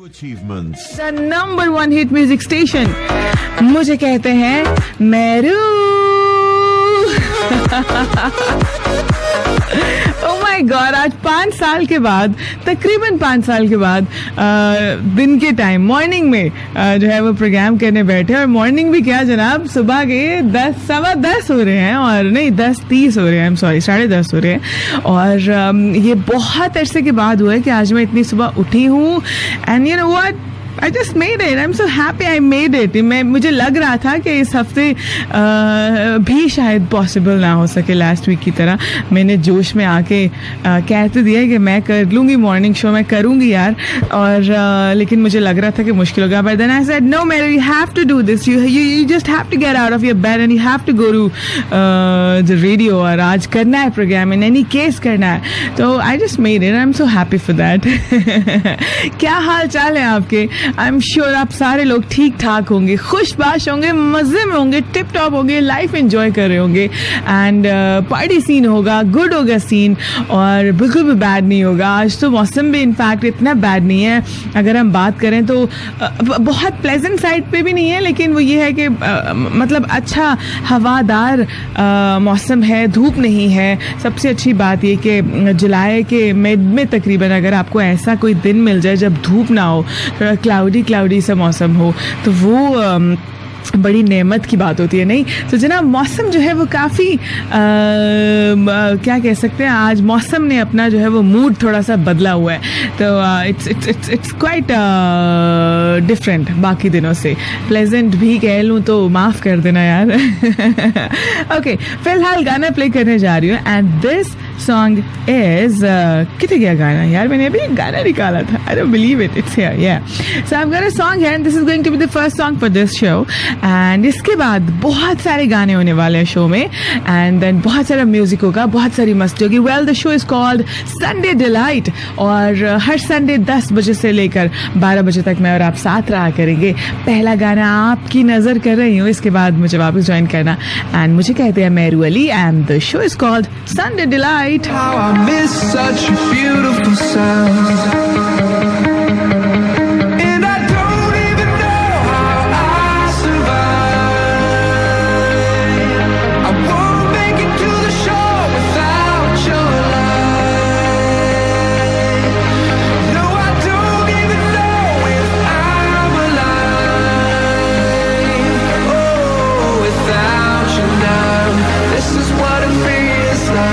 Achievements. The number one hit music station. मुझे कहते हैं मेरू. Oh my God, आज 5 साल के बाद, तकरीबन 5 साल के बाद दिन के टाइम मॉर्निंग में जो है वो प्रोग्राम करने बैठे. और मॉर्निंग भी क्या जनाब, सुबह के 10:15 हो रहे हैं, और नहीं 10:30 हो रहे हैं, 10:30 हो रहे हैं. और ये बहुत अरसे के बाद हुआ है कि आज मैं इतनी सुबह उठी हूँ. And you know what, I just made it. I'm so happy I made it. मुझे लग रहा था कि इस हफ्ते भी शायद पॉसिबल ना हो सके लास्ट वीक की तरह. मैंने जोश में आके कहते दिया कि मैं कर लूँगी मॉर्निंग शो, मैं करूँगी यार. और लेकिन मुझे लग रहा था कि मुश्किल होगा. But then I said, no, Mary, you have to do this. You just have to get out of your bed and you have to go to the radio. और आज करना है प्रोग्राम, in any case करना है. तो I just made it. I'm so happy for that. क्या हाल चाल है आपके? आई एम श्योर आप सारे लोग ठीक ठाक होंगे, खुशबाश होंगे, मजे में होंगे, टिप टॉप होंगे, लाइफ एंजॉय कर रहे होंगे. एंड पार्टी सीन होगा, गुड होगा सीन, और बिल्कुल भी बैड नहीं होगा. आज तो मौसम भी इनफैक्ट इतना बैड नहीं है. अगर हम बात करें तो बहुत प्लेजेंट साइड पे भी नहीं है, लेकिन वो ये है कि मतलब अच्छा हवादार मौसम है, धूप नहीं है. सबसे अच्छी बात ये कि जुलाई के मिड में तकरीबन अगर आपको ऐसा कोई दिन मिल जाए जब धूप ना हो, थोड़ा क्लाउडी सा मौसम हो, तो वो बड़ी नेमत की बात होती है. नहीं तो जनाब, मौसम जो है वो काफ़ी क्या कह सकते हैं, आज मौसम ने अपना जो है वो मूड थोड़ा सा बदला हुआ है. तो इट्स क्वाइट डिफरेंट बाकी दिनों से. प्लेजेंट भी कह लूँ तो माफ़ कर देना यार. ओके, फिलहाल गाना प्ले करने जा रही हूँ. एंड दिस song is कितने गया गाना यार, मैंने अभी गाना निकाला था. I don't believe it, it's here. Yeah, so I've got a song here and this is going to be the first song for this show. And इसके बाद बहुत सारे गाने होने वाले हैं शो में, and then बहुत सारा म्यूजिक होगा, बहुत सारी मस्ती होगी. Well, the show is called Sunday Delight, और हर संडे 10 बजे से लेकर 12 बजे तक मैं और आप साथ रहा करेंगे. पहला गाना आपकी नजर कर रही हूँ, इसके बाद मुझे वापस ज्वाइन करना. एंड मुझे कहते हैं Meru Ali, and the show is called Sunday Delight. How I miss such a beautiful sound. And I don't even know how I survive. I won't make it to the shore without your light. No, I don't even know if I'm alive. Oh, without you now, this is what it feels like.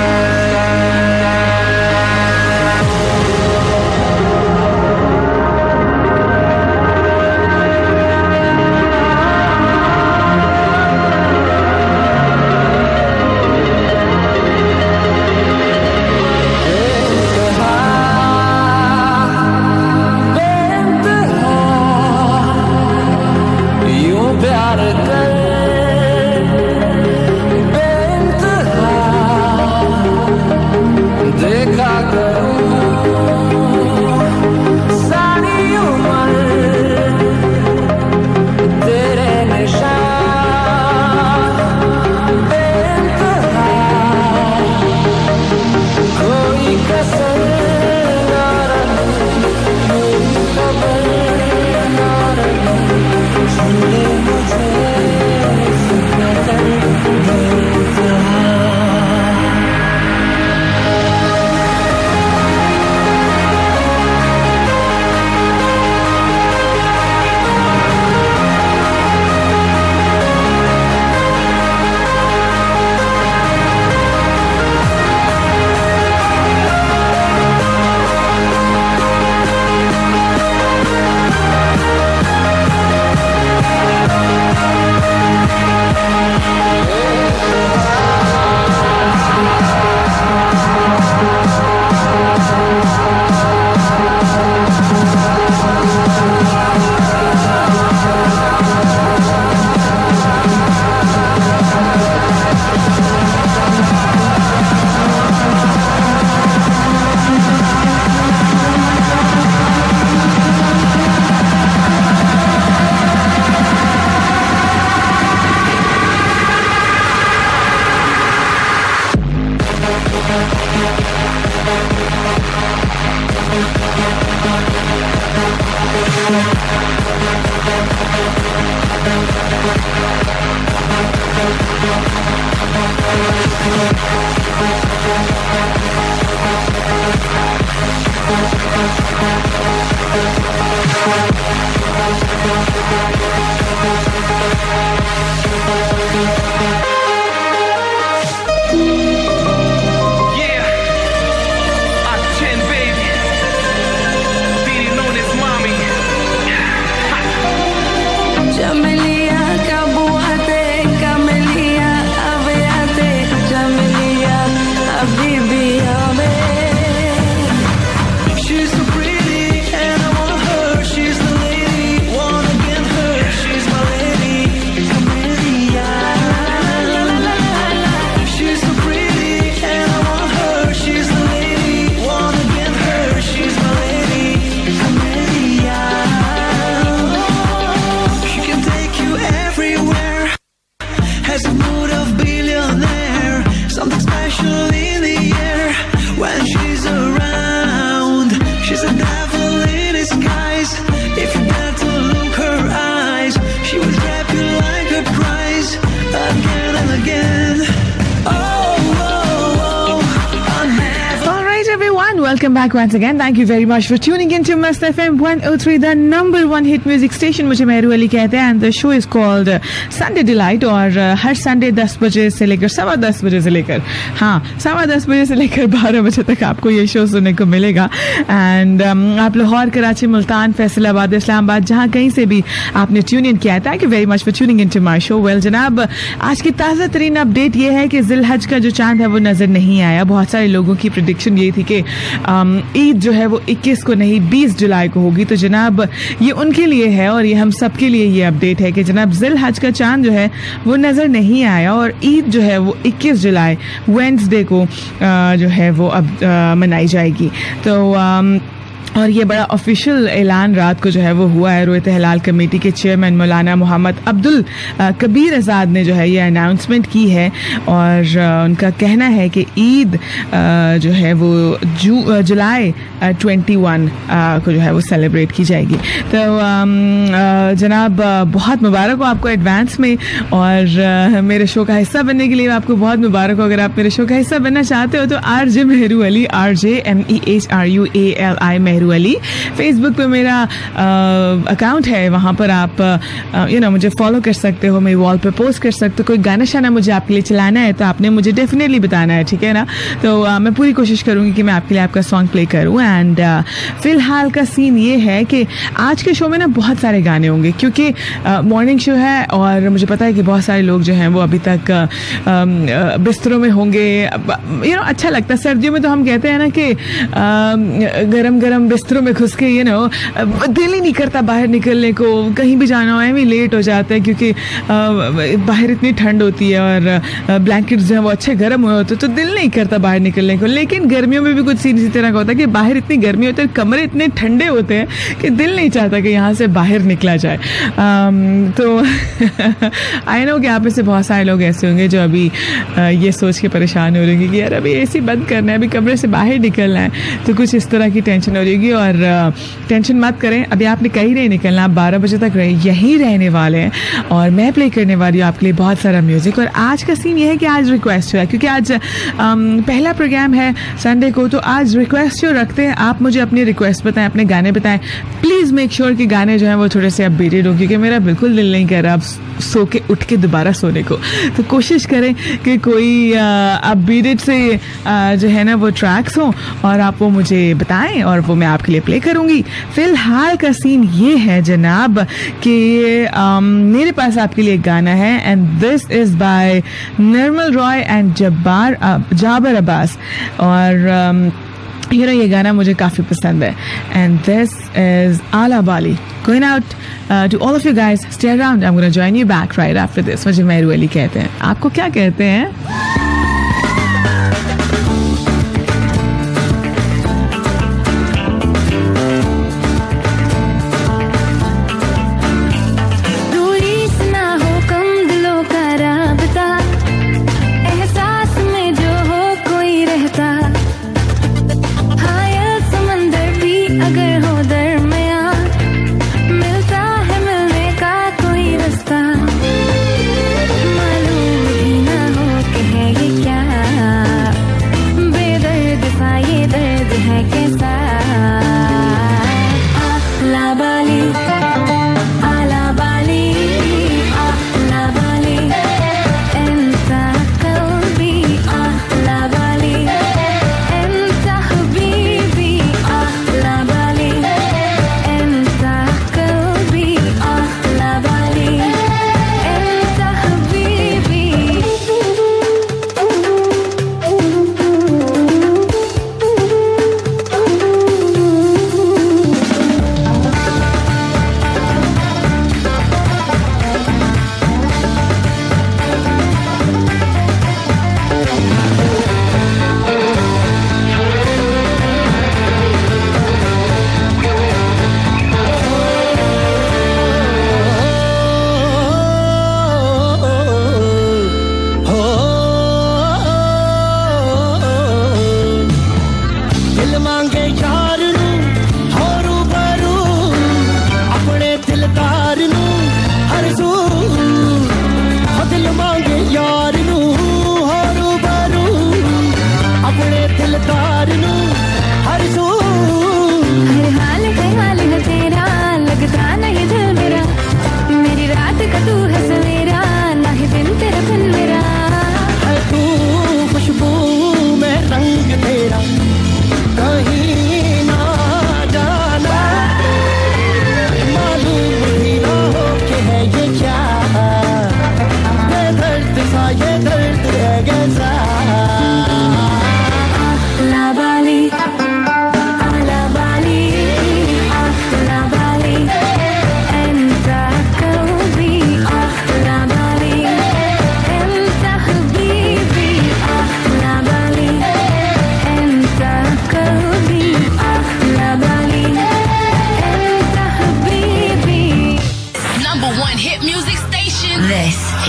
Welcome back once again. Thank you very much for tuning in to Must FM 103, the number one hit music station. मुझे मेहरू अली कहते हैं and the show is called Sunday Delight और हर Sunday 10 बजे से लेकर 10:15 बजे से लेकर 10:15 बजे से लेकर 12 बजे तक आपको ये शो सुनने को मिलेगा. एंड आप लाहौर, कराची, मुल्तान, फैसलाबाद, इस्लामाबाद, जहाँ कहीं से भी आपने ट्यून इन किया है, thank you very much for tuning in to my show. Well जनाब, आज की ताज़ा तरीन अपडेट ये है कि जिलहज का जो चांद है वो नज़र नहीं आया. बहुत सारे लोगों की प्रेडिक्शन ये थी कि ईद जो है वो 21 को नहीं 20 जुलाई को होगी. तो जनाब ये उनके लिए है और ये हम सब के लिए ये अपडेट है कि जनाब जिलहज का चांद जो है वो नज़र नहीं आया और ईद जो है वो 21 जुलाई वेडनेसडे को जो है वो अब मनाई जाएगी. तो और ये बड़ा ऑफिशियल ऐलान रात को जो है वो हुआ है. रोयत हिलाल कमेटी के चेयरमैन मौलाना मोहम्मद अब्दुल कबीर आज़ाद ने जो है ये अनाउंसमेंट की है और उनका कहना है कि ईद जो है वो जुलाई 21 को जो है वो सेलिब्रेट की जाएगी. तो जनाब बहुत मुबारक हो आपको एडवांस में और मेरे शो का हिस्सा बनने के लिए आपको बहुत मुबारक हो. अगर आप मेरे शो का हिस्सा बनना चाहते हो तो RJ Mehru Ali, RJMEHRUALI Mehru Ali Facebook पे मेरा अकाउंट है. वहाँ पर आप मुझे फॉलो कर सकते हो, मेरी वॉल पे पोस्ट कर सकते हो. कोई गाना शाना मुझे आपके लिए चलाना है तो आपने मुझे डेफिनेटली बताना है, ठीक है ना. तो मैं पूरी कोशिश करूँगी कि मैं आपके लिए आपका सॉन्ग प्ले करूँ. एंड फिलहाल का सीन ये है कि आज के शो में ना बहुत सारे गाने होंगे क्योंकि मॉर्निंग शो है और मुझे पता है कि बहुत सारे लोग जो हैं वो अभी तक बिस्तरों में होंगे. अच्छा लगता है सर्दियों में, तो हम कहते हैं ना कि गरम गरम बिस्तरों में घुस के दिल ही नहीं करता बाहर निकलने को. कहीं भी जाना हो भी लेट हो जाता है क्योंकि बाहर इतनी ठंड होती है और ब्लैंकेट्स जो है वो अच्छे गर्म हुए होते तो दिल नहीं करता बाहर निकलने को. लेकिन गर्मियों में भी कुछ सीन इसी तरह का होता है कि बाहर इतनी गर्मी होती है, कमरे इतने ठंडे होते हैं कि दिल नहीं चाहता कि यहाँ से बाहर निकला जाए. तो आई नो कि आप में से बहुत सारे लोग ऐसे होंगे जो अभी ये सोच के परेशान हो रहे होंगे कि यार अभी AC बंद करना है, अभी कमरे से बाहर निकलना है. तो कुछ इस तरह की टेंशन हो रही होगी और टेंशन मत करें. अभी आपने कहीं नहीं निकलना, आप 12 बजे तक यहीं रहने वाले हैं और मैं प्ले करने वाली हूँ आपके लिए बहुत सारा म्यूजिक. और आज का सीन ये है कि आज रिक्वेस्ट हुआ है क्योंकि आज पहला प्रोग्राम है संडे को. तो आज रिक्वेस्ट जो रखते हैं, आप मुझे अपनी रिक्वेस्ट बताएं, अपने गाने बताएं. प्लीज़ मेक श्योर कि गाने जो हैं वो थोड़े से अपडेटेड हो क्योंकि मेरा बिल्कुल दिल नहीं कर रहा अब सो के उठ के दोबारा सोने को. तो कोशिश करें कि कोई अपडेटेड से जो है ना वो ट्रैक्स हों और आप वो मुझे बताएं और वो मैं आपके लिए प्ले करूंगी. फिलहाल का सीन ये है जनाब कि मेरे पास आपके लिए एक गाना है and this is by Nirmal Roy and Jabar Abbas. और ये गाना मुझे काफ़ी पसंद है एंड दिस इज़ आला बाली going out to all of you guys. Stay around, I am gonna join you back right after this. मुझे मेहरू अली कहते हैं, आपको क्या कहते हैं?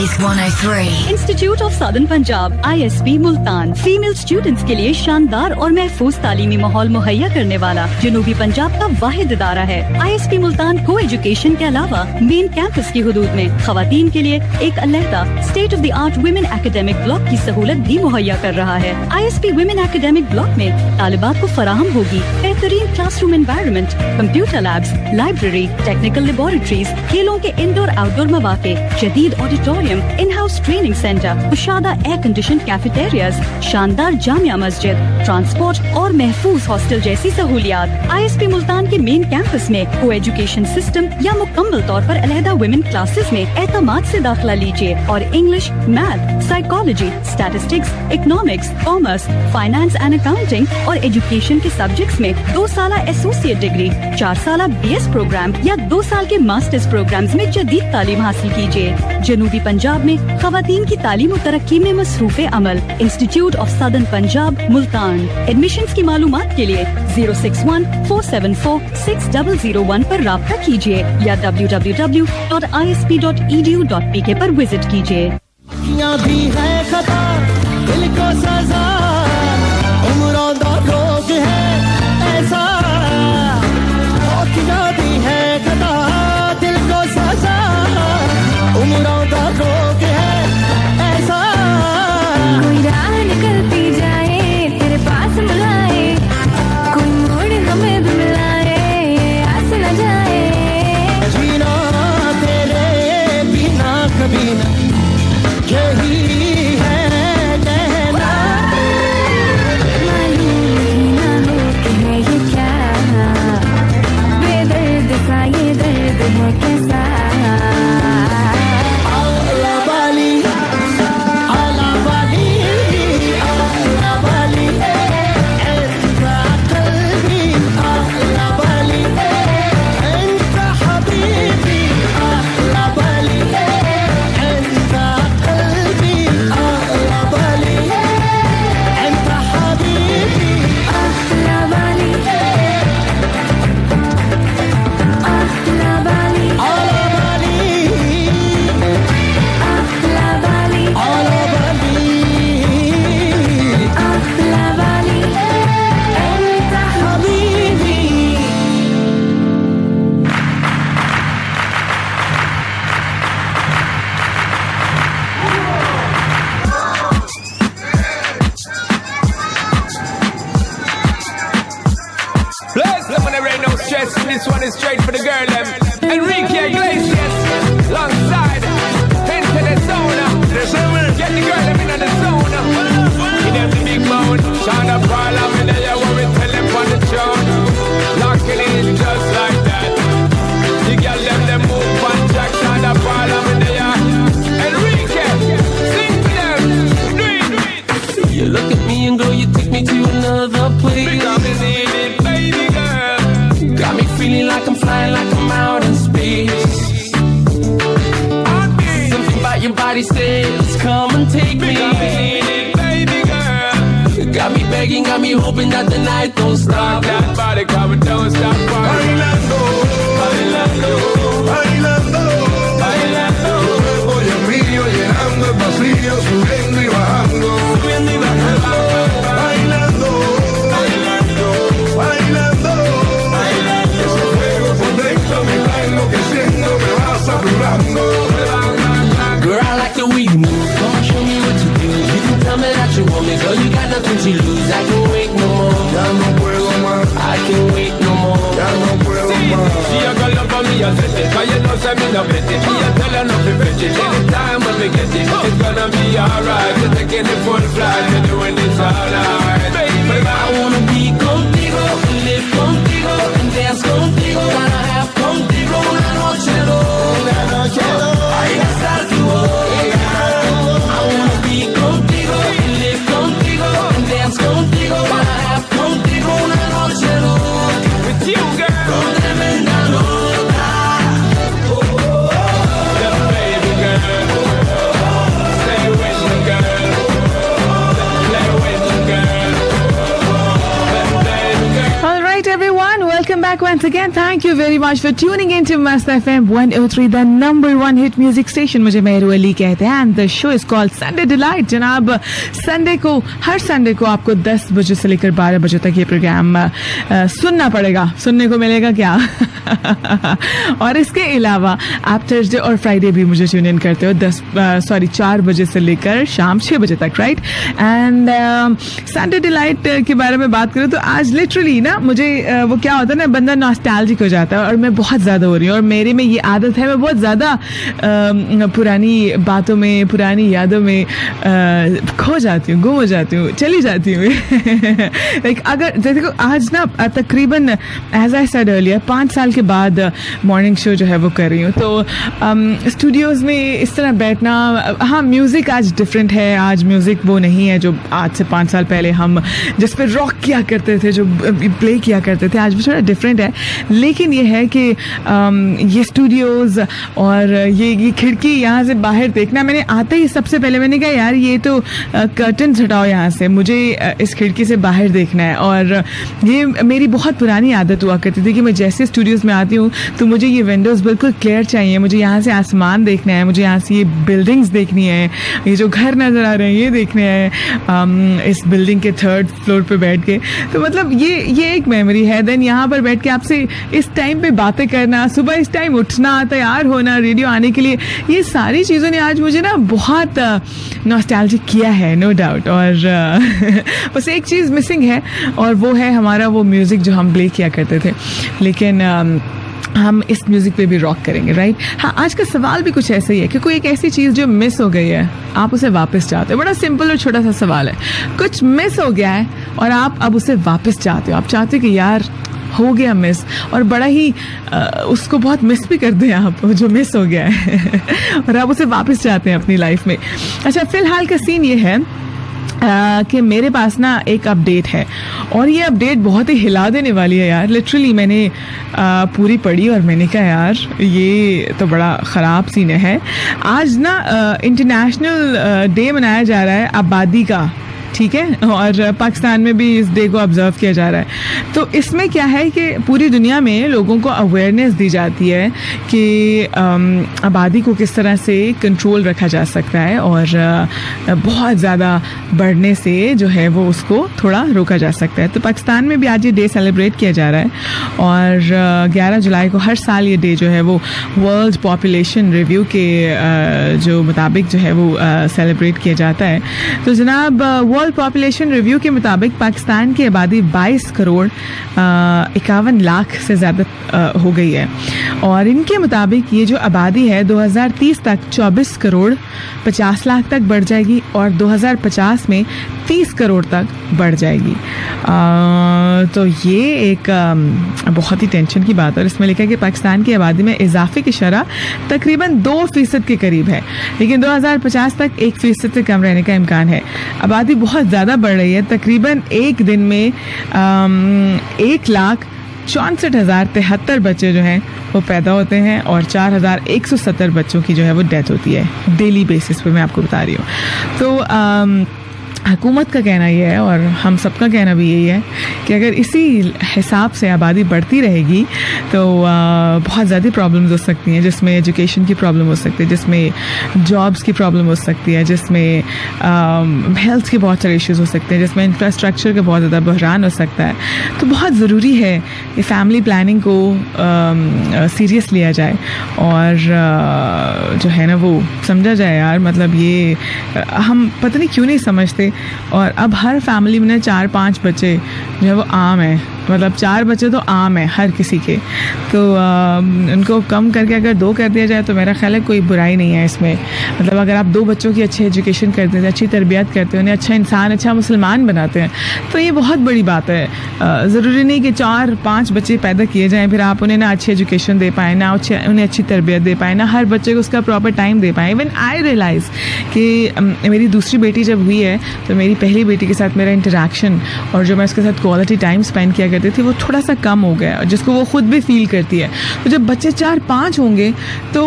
is 103. Institute of southern Punjab ISP Multan female students के लिए शानदार और महफूज तालीमी माहौल मुहैया करने वाला जनूबी पंजाब का वाहिद इदारा है। ISP मुल्तान को एजुकेशन के अलावा मेन कैंपस की हुदूद में खवातीन के लिए एक अलहदा state of the art women academic block की सहूलत भी मुहैया कर रहा है। ISP वुमेन एकेडमिक ब्लॉक में तालिबात को फराहम होगी बेहतरीन classroom environment, computer labs, library, technical laboratories, खेलों के इंडोर आउटडोर मौके, जदीद auditorium, in house training centre, कुशादा एयर कंडीशन कैफेटेरियाज, शानदार जामिया मस्जिद, ट्रांसपोर्ट और महफूज हॉस्टल जैसी सहूलियात। ISP मुल्तान के मेन कैंपस में को एजुकेशन सिस्टम या मुकम्मल तौर पर अलहदा वुमेन क्लासेस में एतमाद से दाखिला लीजिए और English, math, psychology, statistics, economics, commerce, finance and accounting और एजुकेशन के सब्जेक्ट्स में 2 साल एसोसिएट डिग्री, 4 साल BS प्रोग्राम या 2 साल के मास्टर्स प्रोग्राम्स में जदीद तालीम हासिल कीजिए। जनूबी पंजाब में खवातीन की तालीम और तरक्की में मसरूफ़े अमल institute of southern Punjab Multan. Admissions की मालूमात के लिए 061-474-6001 पर राब्ता कीजिए या www.isp.edu.pk पर विजिट कीजिए। भी है खता दिल को सजा उम्रों दा रोग है ऐसा भी है खता दिल को सजा उम्रों दा रोग है ऐसा कोई राह निकलती जाए तेरे पास बुलाए कोई मोड़ हमें भी मिलाए आस न जाए जीना तेरे बिना कभी नहीं यही है कहना मालूम ही ना हो कि है ये क्या बेदर्द सा ये दर्द है कैसा आला वाली आला वाली आला वाली ऐसा कल्बी आला वाली ऐसा हबीबी आला वाली ऐसा कल्बी आला वाली ऐसा हबीबी आला वाली आला वाली आला वाली आला वाली आला वाली आला वाली ऐसा Habibi Bless them when there ain't no stress. This one is straight for the girl them. Enrique Iglesias, alongside into the zone. Get the girl them in the zone. Give them the big moan. Shine up all of me there, what we tell them on the throne. Locking in just like that. The girl them move on track. Shine up all of me there. Enrique, sing to them. Do it. You look at me and girl, you take me to another place. Because we need it, baby girl. Got me feeling like I'm flying, like I'm out in space. Something about your body says, come and take me. Because we need it, baby girl. Got me begging, got me hoping that the night don't Rock stop. that body, come and don't stop. Bailando, bailando, bailando, bailando. Hoy el mío llenando el vacío, subiendo y bajando. Subiendo y bajando. Bailando, bailando, bailando. Ese fuego por dentro me va enloqueciendo, me va saturando. Girl, I like the way you move, come on, show me what you do. You can tell me that you want me, girl, you got nothing to lose. I can't wait no more, Ya no puedo más, I can't wait no more. ya no puedo She más. a go love for me, I said it. Cause you know say me no bet it. Me a tell her not to bet it. Anytime when we get it, it's gonna be alright. We're taking the full flight, we're doing this all night. Baby, I wanna be contigo, live contigo, and dance contigo. Wanna have contigo una noche Ahí estar tú hoy. I wanna be contigo, live contigo, and dance contigo. Wanna have contigo una noche with you, girl. con tremenda nota. The baby girl. Stay with me, girl. Play with me, girl. The baby girl. All right, everyone, welcome back once once again, thank you very much for tuning in to Mast FM 103, the number one hit music station. मुझे मेहरू अली कहते हैं and the show is called Sunday Delight. जनाब, Sunday को, हर Sunday को आपको 10 बजे से लेकर 12 बजे तक ये प्रोग्राम सुनना पड़ेगा. सुनने को मिलेगा क्या? और इसके अलावा आप थर्सडे और फ्राइडे भी मुझे ट्यून इन करते हो 4 बजे से लेकर शाम 6 बजे तक, राइट? एंड संडे डिलाइट के बारे में बात करूँ तो आज लिटरली ना मुझे वो क्या होता है ना, बंदा नॉस्टैल्जिक हो जाता है और मैं बहुत ज़्यादा हो रही हूँ. और मेरे में ये आदत है, मैं बहुत ज़्यादा पुरानी बातों में, पुरानी यादों में खो जाती हूँ, गुम हो जाती हूँ, चली जाती हूँ. लाइक अगर देखो आज ना तकरीबन एज आई सेड अर्लियर 5 साल के बाद मॉर्निंग शो जो है वो कर रही हूँ. तो स्टूडियोज़ में इस तरह बैठना, हाँ म्यूज़िक आज डिफरेंट है. आज म्यूज़िक वो नहीं है जो आज से 5 साल पहले हम जिस पर रॉक किया करते थे, जो प्ले किया करते थे. आज भी थोड़ा डिफरेंट है, लेकिन ये है कि ये स्टूडियोज़ और ये खिड़की यहाँ से बाहर देखना, मैंने आते ही सबसे पहले मैंने कहा यार ये तो कर्टन हटाओ यहाँ से, मुझे इस खिड़की से बाहर देखना है. और ये मेरी बहुत पुरानी आदत हुआ करती थी कि मैं जैसे स्टूडियोज़ में आती हूँ तो मुझे ये विंडोज़ बिल्कुल क्लियर चाहिए, मुझे यहाँ से आसमान देखना है, मुझे यहाँ से ये बिल्डिंग्स देखनी है, ये जो घर नज़र आ रहे हैं ये देखने हैं, इस बिल्डिंग के 3rd फ्लोर पे बैठ के. तो मतलब ये एक मेमोरी है. देन यहाँ पर बैठ के आपसे इस टाइम पे बातें करना, सुबह इस टाइम उठना, तैयार होना रेडियो आने के लिए, ये सारी चीज़ों ने आज मुझे ना बहुत नॉस्टैल्जिक किया है, नो डाउट. और बस एक चीज़ मिसिंग है और वो है हमारा वो म्यूज़िक जो हम प्ले किया करते थे. लेकिन हम इस म्यूज़िक पे भी रॉक करेंगे, राइट? हाँ, आज का सवाल भी कुछ ऐसा ही है कि कोई एक ऐसी चीज़ जो मिस हो गई है, आप उसे वापस चाहते हो. बड़ा सिंपल और छोटा सा सवाल है. कुछ मिस हो गया है और आप अब उसे वापस चाहते हो. आप चाहते हो कि यार हो गया मिस, और बड़ा ही उसको बहुत मिस भी कर दें आप, जो मिस हो गया है और आप उसे वापस चाहते हैं अपनी लाइफ में. अच्छा, फ़िलहाल का सीन ये है कि मेरे पास ना एक अपडेट है और ये अपडेट बहुत ही हिला देने वाली है यार. लिटरली मैंने पूरी पढ़ी और मैंने कहा यार ये तो बड़ा ख़राब सीन है. आज ना इंटरनेशनल डे मनाया जा रहा है आबादी का, ठीक है? और पाकिस्तान में भी इस डे को ऑब्ज़र्व किया जा रहा है. तो इसमें क्या है कि पूरी दुनिया में लोगों को अवेयरनेस दी जाती है कि आबादी को किस तरह से कंट्रोल रखा जा सकता है और बहुत ज़्यादा बढ़ने से जो है वो उसको थोड़ा रोका जा सकता है. तो पाकिस्तान में भी आज ये डे सेलिब्रेट किया जा रहा है और 11 जुलाई को हर साल ये डे जो है वो वर्ल्ड पॉपुलेशन रिव्यू के जो मुताबिक जो है वो सेलिब्रेट किया जाता है. तो जनाब, वर्ल्ड पॉपुलेशन रिव्यू के मुताबिक पाकिस्तान की आबादी 22 करोड़ 51 लाख से ज़्यादा हो गई है. और इनके मुताबिक ये जो आबादी है 2030 तक 24 करोड़ 50 लाख तक बढ़ जाएगी और 2050 में 30 करोड़ तक बढ़ जाएगी. तो ये एक बहुत ही टेंशन की बात है. और इसमें लिखा है कि पाकिस्तान की आबादी में इजाफे की शरह तकरीबन 2% के करीब है, लेकिन 2050 तक 1% से कम रहने का इम्कान है. आबादी बहुत ज़्यादा बढ़ रही है. तकरीबन एक दिन में 1,64,073 बच्चे जो हैं वो पैदा होते हैं और 4,170 बच्चों की जो है वो डेथ होती है डेली बेसिस पे, मैं आपको बता रही हूँ. तो हुकूमत का कहना ये है और हम सबका कहना भी यही है कि अगर इसी हिसाब से आबादी बढ़ती रहेगी तो बहुत ज़्यादा प्रॉब्लम्स हो सकती हैं, जिसमें एजुकेशन की प्रॉब्लम हो सकती है, जिसमें जॉब्स की प्रॉब्लम हो सकती है, जिसमें हेल्थ के बहुत सारे इश्यूज़ हो सकते हैं, जिसमें इंफ्रास्ट्रक्चर का बहुत ज़्यादा बहरान हो सकता है. तो बहुत ज़रूरी है कि फैमिली प्लानिंग को सीरियस लिया जाए और जो है ना वो समझा जाए यार. मतलब ये हम पता नहीं क्यों नहीं समझते. और अब हर फैमिली में 4-5 बच्चे जो है वो आम है. मतलब 4 बच्चे तो आम है हर किसी के. तो उनको कम करके अगर 2 कर दिया जाए तो मेरा ख्याल है कोई बुराई नहीं है इसमें. मतलब अगर आप 2 बच्चों की अच्छी एजुकेशन करते हैं, अच्छी तरबियत करते हैं, उन्हें अच्छा इंसान, अच्छा मुसलमान बनाते हैं, तो ये बहुत बड़ी बात है. ज़रूरी नहीं कि 4-5 बच्चे पैदा किए जाएँ फिर आप उन्हें ना अच्छी एजुकेशन दे पाएँ, ना उन्हें अच्छी तरबियत दे पाएँ, ना हर बच्चे को उसका प्रॉपर टाइम दे पाएँ. इवन आई रियलाइज़ कि मेरी दूसरी बेटी जब हुई है तो मेरी पहली बेटी के साथ मेरा इंटरेक्शन और जो मैं उसके साथ क्वालिटी टाइम स्पेंड किया करती थी वो थोड़ा सा कम हो गया, जिसको वो खुद भी फील करती है। तो जब बच्चे 4-5 होंगे तो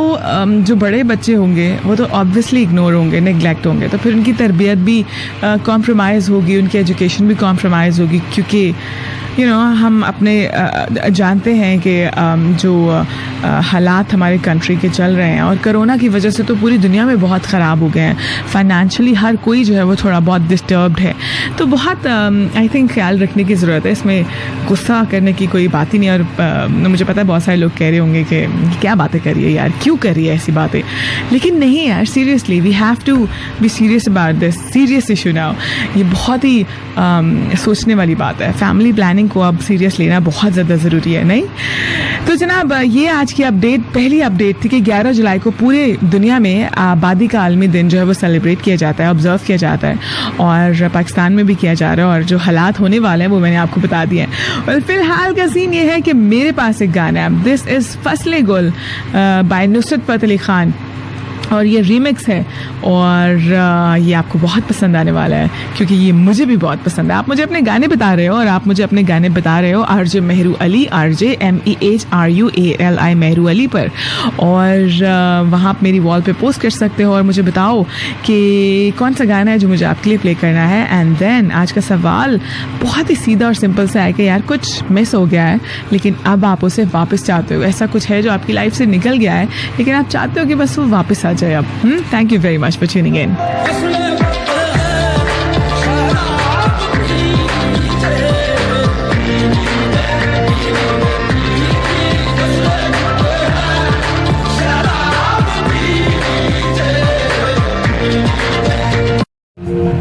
जो बड़े बच्चे होंगे वो तो ऑब्वियसली इग्नोर होंगे, नेग्लेक्ट होंगे, तो फिर उनकी तरबियत भी कॉम्प्रोमाइज़ होगी, उनकी एजुकेशन भी कॉम्प्रोमाइज़ होगी, क्योंकि हम अपने जानते हैं कि जो हालात हमारे कंट्री के चल रहे हैं और कोरोना की वजह से तो पूरी दुनिया में बहुत ख़राब हो गए हैं। फाइनेंशियली हर कोई जो है वो थोड़ा बहुत डिस्टर्ब्ड है, तो बहुत आई थिंक ख्याल रखने की ज़रूरत है। इसमें गुस्सा करने की कोई बात ही नहीं। और मुझे पता है बहुत सारे लोग कह रहे होंगे कि क्या बातें कर रही है यार, क्यों कर रही है ऐसी बातें, लेकिन नहीं यार, seriously we have to be serious about this serious issue now. ये बहुत ही सोचने वाली बात है। फैमिली प्लानिंग को अब सीरियस लेना बहुत ज़्यादा ज़रूरी है, नहीं? तो जनाब, ये आज की अपडेट, पहली अपडेट थी कि 11 जुलाई को पूरे दुनिया में आबादी का आलमी दिन जो है वो सेलिब्रेट किया जाता है, ऑब्जर्व किया जाता है, और पाकिस्तान में भी किया जा रहा है। और जो हालात होने वाले हैं वो मैंने आपको बता दिए हैं। और फिलहाल का सीन ये है कि मेरे पास एक गाना है, दिस इज़ फसले गुल बाय नुसरत फतेह अली खान, और ये रीमिक्स है, और ये आपको बहुत पसंद आने वाला है क्योंकि ये मुझे भी बहुत पसंद है। आप मुझे अपने गाने बता रहे हो और आप मुझे अपने गाने बता रहे हो RJ Mehru Ali, RJ MEHRUALI Mehru Ali पर, और वहाँ आप मेरी वॉल पे पोस्ट कर सकते हो और मुझे बताओ कि कौन सा गाना है जो मुझे आपके लिए प्ले करना है। एंड देन आज का सवाल बहुत ही सीधा और सिंपल सा है कि यार कुछ मिस हो गया है लेकिन अब आप उसे वापस चाहते हो। ऐसा कुछ है जो आपकी लाइफ से निकल गया है लेकिन आप चाहते हो कि बस वो वापस आ जाए अब। Thank you very much for tuning in.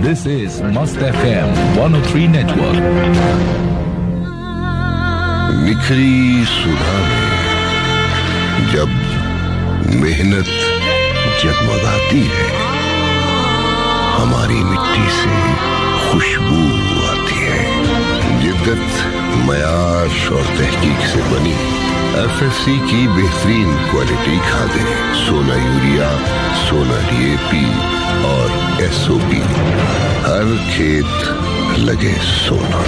This is Must FM 103 Network. निखरी सुधा में जब मेहनत जगमगाती है, हमारी मिट्टी से खुशबू आती है। जिद्दत, मयार और तहकीक से बनी FFC की बेहतरीन क्वालिटी खादें, सोना यूरिया, सोना DAP और SOP, हर खेत लगे सोना।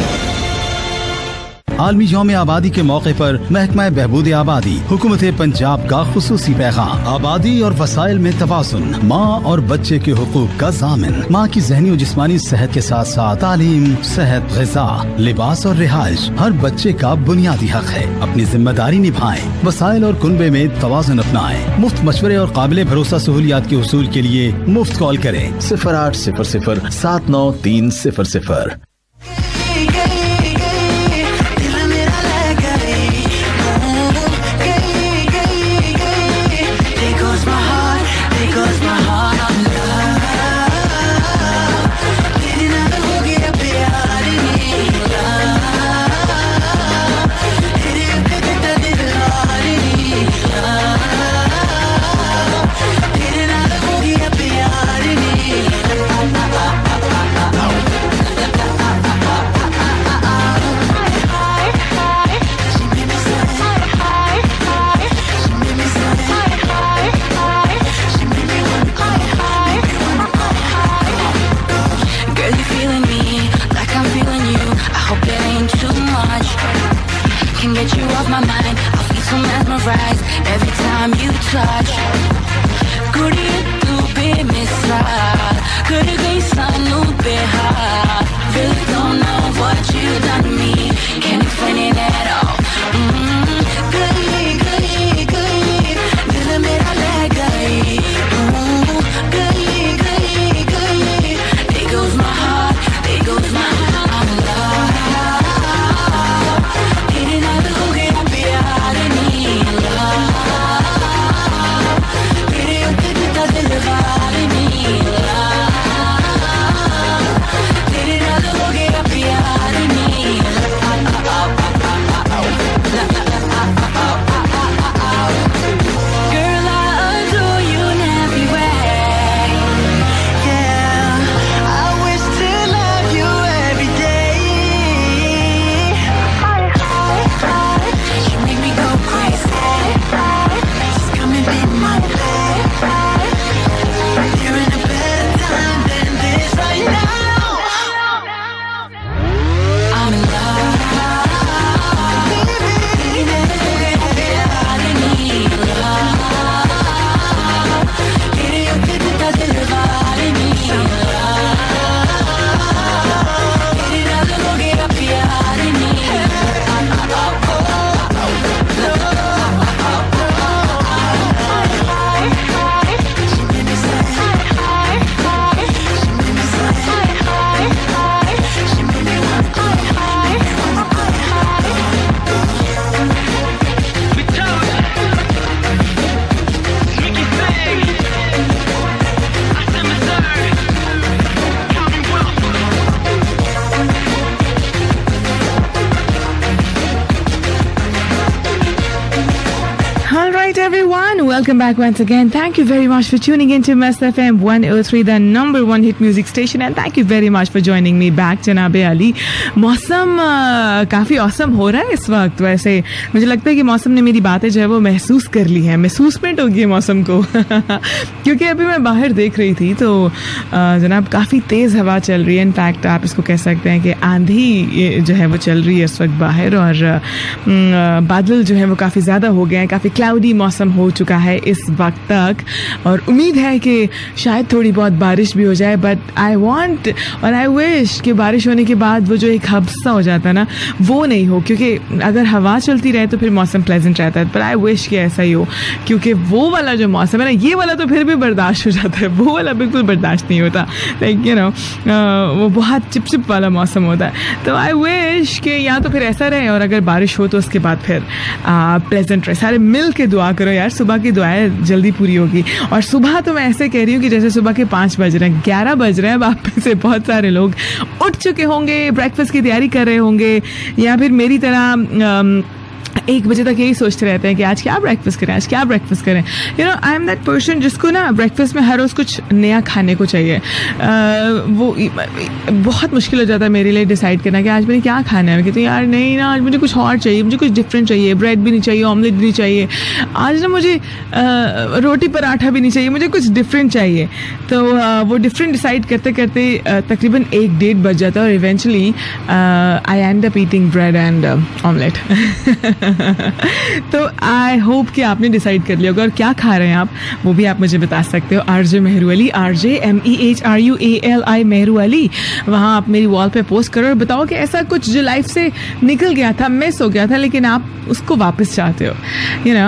आलमी यौम आबादी के मौके पर महकमा बहबूद आबादी हुकूमत पंजाब का खुसूसी पैगाम। आबादी और वसाइल में तवाज़ुन, माँ और बच्चे के हुकूक का ज़ामिन। माँ की ज़हनी और जिस्मानी सेहत के साथ साथ तालीम, सेहत, ग़िज़ा, लिबास और रिहाइश हर बच्चे का बुनियादी हक है। अपनी जिम्मेदारी निभाएं, वसाइल और कुनबे में तवाज़ुन अपनाएं। मुफ्त मशवरे और काबिल भरोसा सहूलियात के हुसूल के लिए मुफ्त कॉल करें 0800 793000। Me welcome back once again. Thank you very much for tuning in to Must FM 103, the number one hit music station, and thank you very much for joining me back, जनाबे अली. मौसम काफ़ी awesome हो रहा है इस वक्त. वैसे मुझे लगता है कि मौसम ने मेरी बातें जो है वो महसूस कर ली है, महसूसमेंट होगी है मौसम को. क्योंकि अभी मैं बाहर देख रही थी तो जनाब काफ़ी तेज़ हवा चल रही है. इनफैक्ट आप इसको कह सकते हैं कि आंधी जो है वो चल रही है इस वक्त बाहर, और बादल जो है वो काफ़ी ज़्यादा हो गए हैं. काफ़ी क्लाउडी मौसम हो चुका है इस वक्त तक, और उम्मीद है कि शायद थोड़ी बहुत बारिश भी हो जाए. बट आई वांट और आई विश कि बारिश होने के बाद वो जो एक हब्सा हो जाता है ना, वो नहीं हो. क्योंकि अगर हवा चलती रहे तो फिर मौसम प्लेजेंट रहता है, पर आई विश कि ऐसा ही हो. क्योंकि वो वाला जो मौसम है ना, ये वाला तो फिर भी बर्दाश्त हो जाता है, वो वाला बिल्कुल बर्दाश्त नहीं होता. लाइक यू नो वो बहुत चिपचिप वाला मौसम होता है. तो आई विश कि या तो फिर ऐसा रहे, और अगर बारिश हो तो उसके बाद फिर प्लेजेंट रहे. सारे मिल के दुआ करो यार, सुबह की दुआएं जल्दी पूरी होगी. और सुबह तो मैं ऐसे कह रही हूँ कि जैसे सुबह के 5 बज रहे हैं, 11 बज रहे हैं. अब आप में से बहुत सारे लोग उठ चुके होंगे, ब्रेकफास्ट की तैयारी कर रहे होंगे, या फिर मेरी तरह 1 बजे तक यही सोचते रहते हैं कि आज क्या ब्रेकफास्ट करें, आज क्या ब्रेकफास्ट करें. You know I am that person जिसको ना ब्रेकफास्ट में हर रोज़ कुछ नया खाने को चाहिए. वो बहुत मुश्किल हो जाता है मेरे लिए डिसाइड करना कि आज मैंने क्या खाना है. मैं कहती हूँ यार नहीं ना, आज मुझे कुछ और चाहिए, मुझे कुछ डिफरेंट चाहिए. ब्रेड भी नहीं चाहिए, ऑमलेट भी नहीं चाहिए, आज ना मुझे रोटी पराठा भी नहीं चाहिए, मुझे कुछ डिफरेंट चाहिए. तो वो डिफरेंट डिसाइड करते करते तकरीबन 1-1:30 बज जाता है, और eventually I and up eating bread and omelette. तो आई होप कि आपने डिसाइड कर लिया होगा, और क्या खा रहे हैं आप वो भी आप मुझे बता सकते हो. RJ Mehru Ali, RJ MEHRUALI Mehru Ali, वहाँ आप मेरी वॉल पे पोस्ट करो और बताओ कि ऐसा कुछ जो लाइफ से निकल गया था, मिस हो गया था, लेकिन आप उसको वापस चाहते हो. यू नो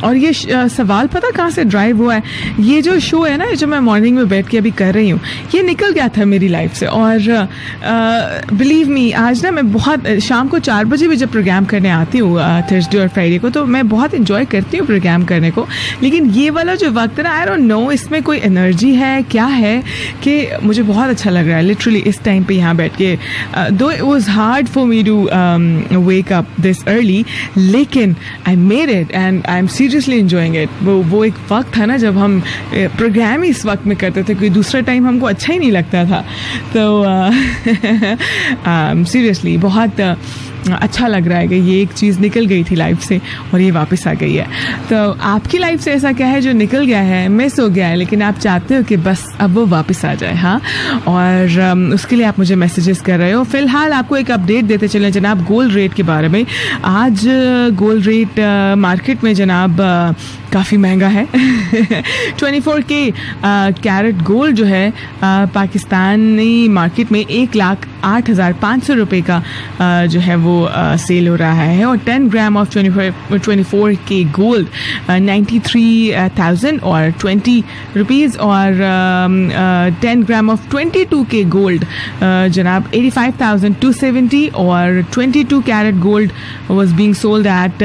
और ये सवाल पता कहाँ से ड्राइव हुआ है. ये जो शो है ना, जो मैं मॉर्निंग में बैठ के अभी कर रही हूँ, ये निकल गया था मेरी लाइफ से. और बिलीव मी, आज ना मैं बहुत शाम को 4 बजे भी जब प्रोग्राम करने आती हूँ थर्सडे और फ्राइडे को, तो मैं बहुत इंजॉय करती हूँ प्रोग्राम करने को. लेकिन ये वाला जो वक्त है ना, आई डोंट नो इसमें कोई एनर्जी है क्या है कि मुझे बहुत अच्छा लग रहा है लिटरली इस टाइम पे यहाँ बैठ के. Though it was hard for me to wake up this early, लेकिन I made it and I am seriously enjoying it. वो एक वक्त था ना जब हम प्रोग्राम ही इस वक्त में करते थे, कोई दूसरा टाइम हमको अच्छा ही नहीं लगता था. तो सीरियसली बहुत अच्छा लग रहा है कि ये एक चीज़ निकल गई थी लाइफ से और ये वापस आ गई है. तो आपकी लाइफ से ऐसा क्या है जो निकल गया है, मिस हो गया है, लेकिन आप चाहते हो कि बस अब वो वापस आ जाए. हाँ, और उसके लिए आप मुझे मैसेजेस कर रहे हो. फिलहाल आपको एक अपडेट देते चलें जनाब गोल्ड रेट के बारे में. आज गोल्ड रेट मार्केट में जनाब काफ़ी महंगा है. 24K कैरेट गोल्ड जो है पाकिस्तानी मार्केट में 1,08,500 रुपये का जो है वो सेल हो रहा है. और 10 ग्राम ऑफ 24K गोल्ड 93,000 और 20 रुपीज़. और 10 ग्राम ऑफ 22K गोल्ड जनाब 85,270. और 22 carat gold was being sold at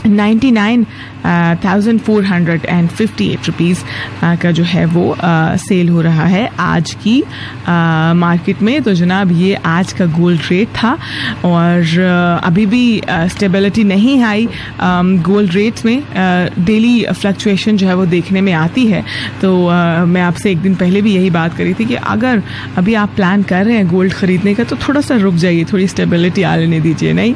99,458 rupees का जो है वो सेल हो रहा है आज की मार्केट में. तो जनाब ये आज का गोल्ड रेट था, और अभी भी स्टेबिलिटी नहीं आई गोल्ड रेट्स में. डेली फ्लक्चुएशन जो है वो देखने में आती है. तो मैं आपसे एक दिन पहले भी यही बात करी थी कि अगर अभी आप प्लान कर रहे हैं गोल्ड ख़रीदने का तो थोड़ा सा रुक जाइए, थोड़ी स्टेबिलिटी आ लेने दीजिए. नहीं,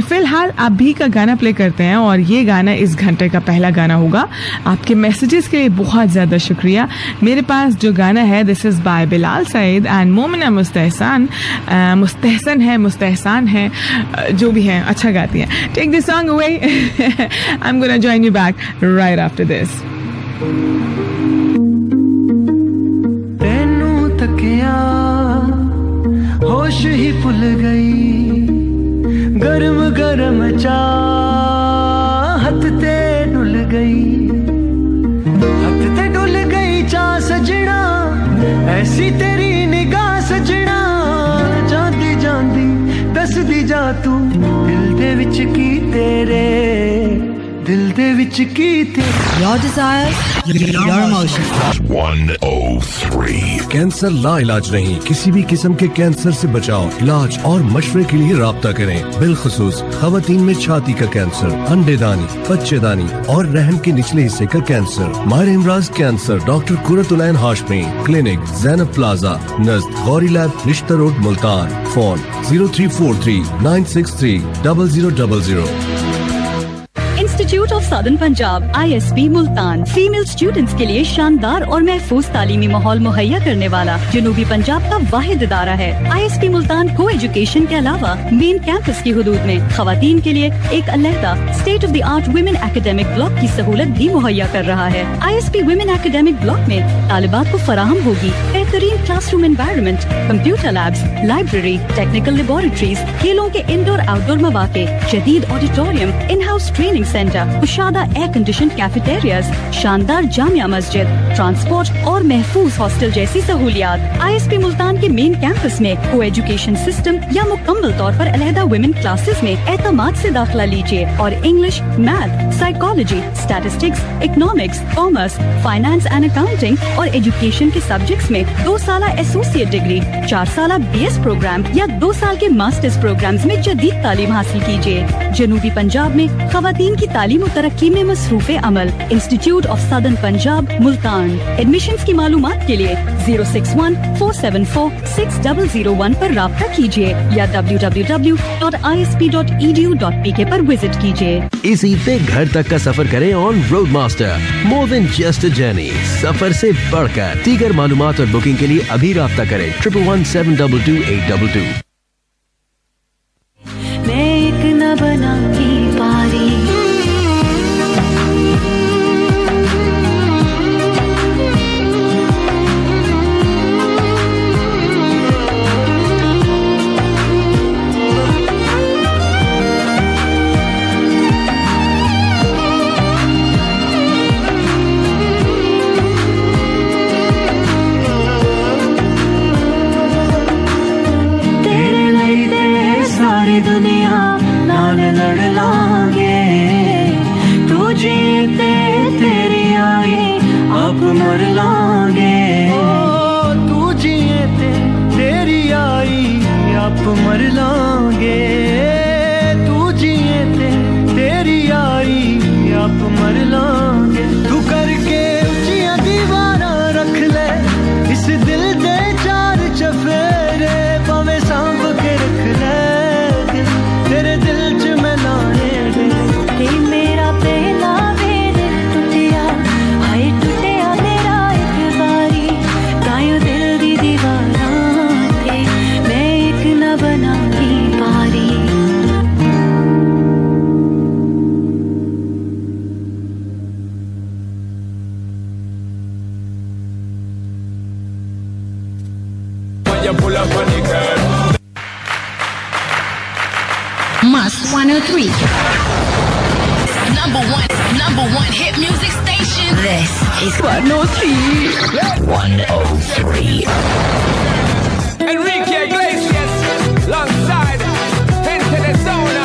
फ़िलहाल अभी का गाना प्ले करते हैं, और ये गाना इस घंटे का पहला गाना होगा. आपके मैसेजेस के लिए बहुत ज़्यादा शुक्रिया. मेरे पास जो गाना है this is by Bilal Saeed and Momina Mustehsan है जो भी हैं, अच्छा गाती हैं. Take this song away. I am gonna join you back right after this. तेनू तकिया होश ही भुल गई, गरम गरम चाहत ते डुल गई, हथ ते डुल गई चाह सजना, ऐसी तेरी निगाह सजना. जांदी जांदी दसदी जा तू दिल दे विच की तेरे, दिल दे विच कीते Your desires, your emotions. 103 cancer लाइलाज नहीं, किसी भी किस्म के कैंसर से बचाव, इलाज और मशवरे के लिए राब्ता करें। बिलखुसूस खवातीन में छाती का कैंसर, अंडेदानी, बच्चेदानी और रहम के निचले हिस्से का कैंसर। माहिर इमराज cancer doctor Qurratulain Hashmi, clinic Zainab plaza नज़द गौरी लैब, रिश्ता road, Multan. Phone 0343 963 0000। Institute of southern Punjab ISP Multan female students के लिए शानदार और महफूज तालीमी माहौल मुहैया करने वाला जनूबी पंजाब का वाहिद इदारा है। ISP मुल्तान को एजुकेशन के अलावा मेन कैंपस की हुदूद में खवातीन के लिए एक अलहदा state of the art women academic block की सहूलत भी मुहैया कर रहा है। ISP वुमेन एकेडमिक ब्लॉक में तालिबात को फराहम होगी बेहतरीन classroom environment, computer labs, library, technical laboratories, खेलों के इंडोर आउटडोर मौके, जदीद auditorium, in house training centre, कुशादा एयर कंडीशन कैफेटेरियाज, शानदार जामिया मस्जिद, ट्रांसपोर्ट और महफूज हॉस्टल जैसी सहूलियात। ISP मुल्तान के मेन कैंपस में को एजुकेशन सिस्टम या मुकम्मल तौर पर अलहदा वुमेन क्लासेस में एतमाद से दाखिला लीजिए और English, math, psychology, statistics, economics, commerce, finance and accounting और एजुकेशन के सब्जेक्ट्स में 2 साल एसोसिएट डिग्री, 4 साल BS प्रोग्राम या 2 साल के मास्टर्स प्रोग्राम्स में जदीद तालीम हासिल कीजिए। जनूबी पंजाब में खवातीन की तालीम और तरक्की में मसरूफ अमल institute of southern Punjab Multan. Admissions की मालूमात के लिए 061-474-6001 पर राब्ता कीजिए या www.isp.edu.pk पर विजिट कीजिए। इस ईद पे घर तक का सफर करें on road master. More than just a journey, सफर से बढ़कर। दीगर मालूमात और बुकिंग के लिए अभी राब्ता करें 111-722-822। मैं एक न बना की पारी दुनिया नाल लड़ लांगे, तू जीते तेरी आई आप मर लांगे। तू जीते तेरी आई आप मर लांगे, तू जीते तेरी आई आप मर लांगे। तू करके ऊंचियां दीवारां रख ले इस दिल दे 4 चफेरे, भावें सांभ के रख ले तेरे दिल च मैं लाने दे। मेरा पहला दिल टूटिया, हाय टूटिया मेरा एक बारी, कायो दिल दी दीवाना थे मैं एक न बना की पारी। Must 103. Number one hit music station. This is 103. 103. Enrique Iglesias, alongside, into the zone.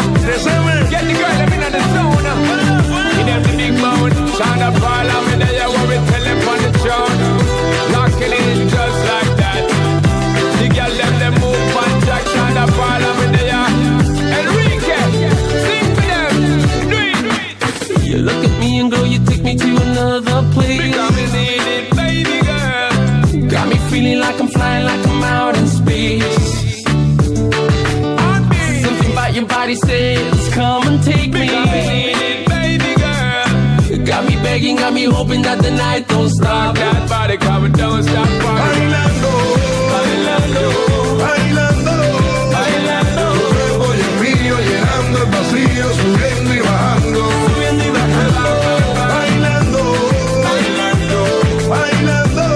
Get the girl, let me know the zone. You know the big bone, Shonda Paul, I'm in there, what we tell them on the throne. Locking in just like that. The girl, them move on track, Shonda Paul, I'm in there. Enrique, sing for them, do it. You look at me and girl, you take me to another place. Because me need it, baby girl. Got me feeling like I'm flying, like I'm out in space. Something about your body says, come and take me. Because me need it, baby girl. Got me begging, got me hoping that the night don't stop. That body come and don't stop. Bailando, bailando, bailando, bailando. Tu cuerpo y el mío llenando el vacío, subiendo y bajando, subiendo y bajando. Bailando, bailando, bailando,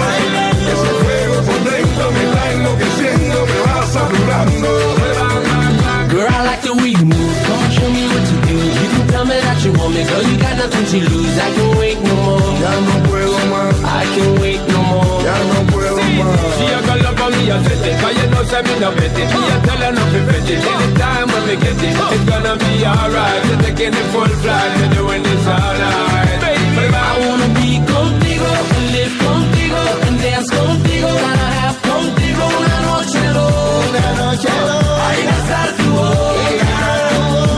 bailando. Ese fuego por dentro me está enloqueciendo, me va saturando. Girl, I like the way you move. Come on, show me what to do. You can tell me that you want me, girl. You got nothing to lose. I can wait no more. Ya no puedo más. I can wait no more. Ya no puedo más. She a go love on me me a set it, cause you know say me no bet it. Me a tell her no fi fret it. Anytime when me get it, it's gonna be alright. We're taking the full flight, we're doing this all night. Baby, I wanna be contigo, live contigo, and dance contigo. Gotta have contigo una noche loca. Hay que estar tu boca.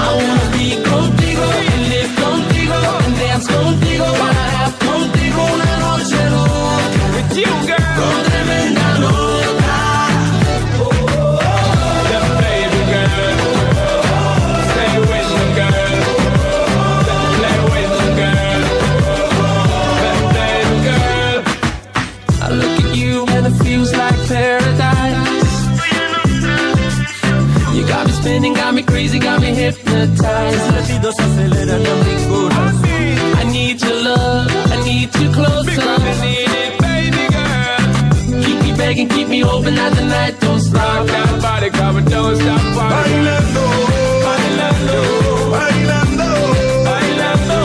I wanna be contigo, live contigo, and dance contigo. Gotta have contigo una noche loca. with you, girl. Con tremenda nota. The baby girl. Stay with me, girl. Play with me, girl. The baby girl. I look at you and it feels like paradise. You got me spinning, got me crazy, got me hypnotized. Latidos aceleran a mi corazón. I need your love, I need you closer. Because I need it, baby girl. Keep me begging, keep me open at the night, don't stop. Rock that body, come and don't stop. Bailando, bailando, bailando, bailando.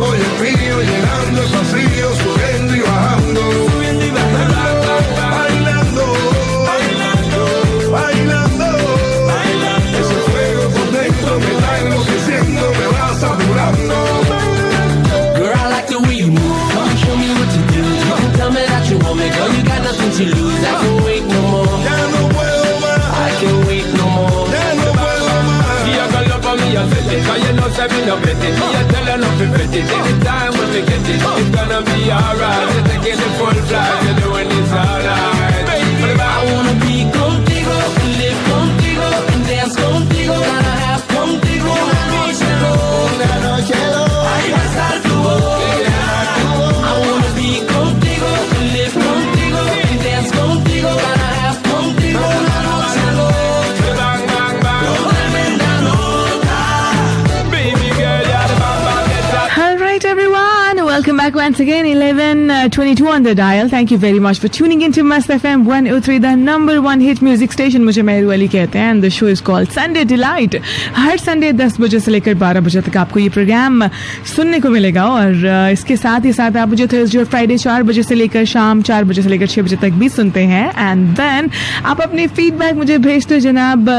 Voy el río llenando esos ríos, subiendo y bajando. Subiendo y bajando. Bailando, bailando, bailando, bailando. Ese fuego por dentro me está enloqueciendo, me va saturando. Girl, I like the way you move. Come and show me what to do. You can tell me that you want me, girl. You got nothing to lose. I can wait no more. Ya no puedo más, I can wait no more. ya no puedo más. She a go love for me a set it, cause you know say me no bet it. Me a tell her no fi fret it. Anytime when we get it, it's gonna be alright. We're taking the full flight, we're doing this all night. Baby, I wanna be contigo, live contigo, and dance contigo. Gotta have contigo una noche loca. Hay que estar tu boca. I wanna be contigo, live contigo, and dance contigo. Gotta have contigo una noche loca. bang, bang, bang. Con tremenda nota. Baby girl, you're the bang, bang, get that. All right, everyone. Welcome back once again. 11:22 on the dial. Thank you very much for tuning into Must FM 103, the number one hit music station. मुझे मेहरू अली कहते हैं. And the show is called Sunday Delight. Her Sunday 10 बजे से लेकर 12 बजे तक आपको ये प्रोग्राम सुनने को मिलेगा. और इसके साथ ही साथ आप मुझे थर्सडे और फ्राइडे 4 बजे से लेकर शाम 4 बजे से लेकर 6 बजे तक भी सुनते हैं. एंड देन आप अपनी फीडबैक मुझे भेजते हो जनाब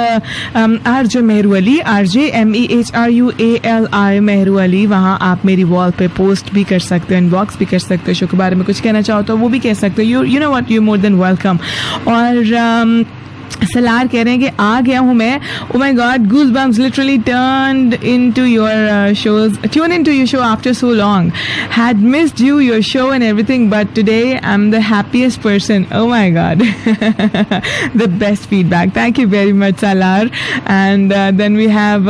RJ Mehru Ali, RJ MEHRUALI Mehru Ali. वहाँ आप मेरी वॉल पे पोस्ट भी कर सकते हो, इनबॉक्स भी कर सकते हो. शो के बारे में कुछ कहना चाहो तो वो भी कह सकते हो. You know what, you more than welcome. और सलार कह रहे हैं कि आ गया हूँ मैं. Oh my God, goosebumps literally turned into your shows. Tune into your show after so long. Had missed you, your show and everything, but today I'm the happiest person. Oh my God. The best feedback. Thank you very much, Salar. And then we have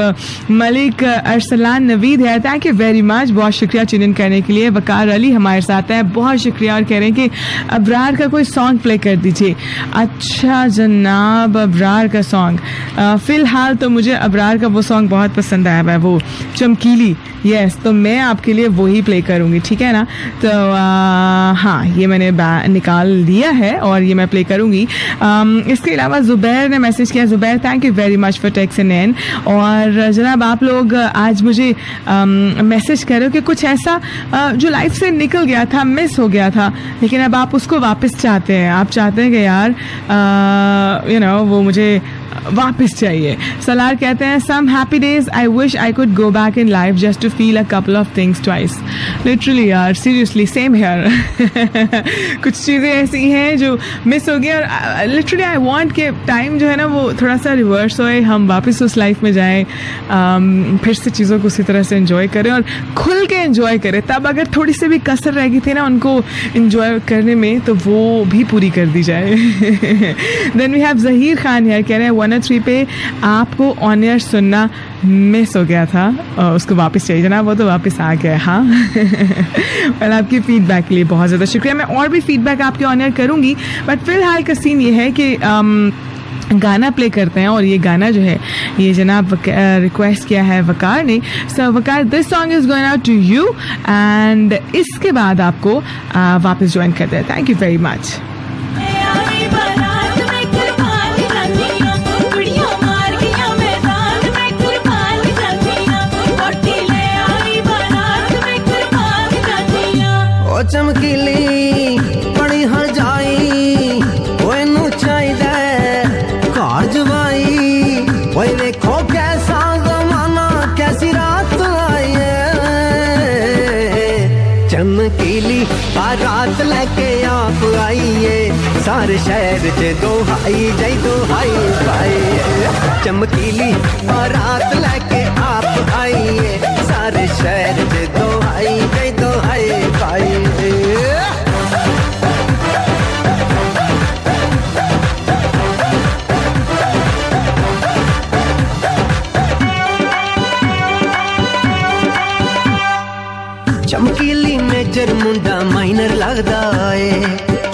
Malik Arsalan Naveed here. Thank you very much. बहुत शुक्रिया tune in करने के लिए. वकार अली हमारे साथ हैं. बहुत शुक्रिया. और कह रहे हैं कि अब्रार का कोई सॉन्ग प्ले कर दीजिए. अच्छा जनाब, अब्रार का सॉन्ग. फिलहाल तो मुझे अब्रार का वो सॉन्ग बहुत पसंद आया है, वो चमकीली. यस, तो मैं आपके लिए वो ही प्ले करूँगी, ठीक है ना. तो हाँ, ये मैंने निकाल लिया है और ये मैं प्ले करूँगी. इसके अलावा ज़ुबैर ने मैसेज किया. Zubair, thank you very much for texting in. और जनाब आप लोग आज मुझे मैसेज कर रहे हो कि कुछ ऐसा जो लाइफ से निकल गया था, मिस हो गया था, लेकिन अब आप उसको वापस चाहते हैं. आप चाहते हैं कि यार यू नो वो मुझे वापस चाहिए. सलार कहते हैं some happy days I wish I could go back in life just to feel a couple of things twice. Literally यार, सीरियसली सेम हियर. कुछ चीज़ें ऐसी हैं जो मिस हो गई. और लिटरली आई वांट के टाइम जो है ना वो थोड़ा सा रिवर्स होए, हम वापस उस लाइफ में जाएं, फिर से चीज़ों को उसी तरह से एंजॉय करें और खुल के एंजॉय करें. तब अगर थोड़ी सी भी कसर रह गई थी ना उनको एंजॉय करने में, तो वो भी पूरी कर दी जाए. Then we have Zaheer Khan यार, कह रहे हैं 103 पे आपको ऑन एयर सुनना मिस हो गया था, उसको वापस चाहिए ना. वो तो वापस आ गया. हाँ. well, आपकी फीडबैक के लिए बहुत ज़्यादा शुक्रिया. मैं और भी फीडबैक आपके ऑन एयर करूँगी, बट फिलहाल का सीन ये है कि गाना प्ले करते हैं. और ये गाना जो है ये जनाब रिक्वेस्ट किया है वकार ने. So Waqar, this song is going out to you. And इसके बाद आपको वापस ज्वाइन करते हैं. Thank you very much. चमकीली बड़ी हर जाई ओए नू चाहिदा चमकीली बारात लेके आप आइए सारे शहर च दोहाई जय दोहाई पाइए चमकीली बारात लेके आप आइए सारे शहर च दोहाई जय दोहाई पाइए चमकीली मेजर मुंडा माइनर लगदा है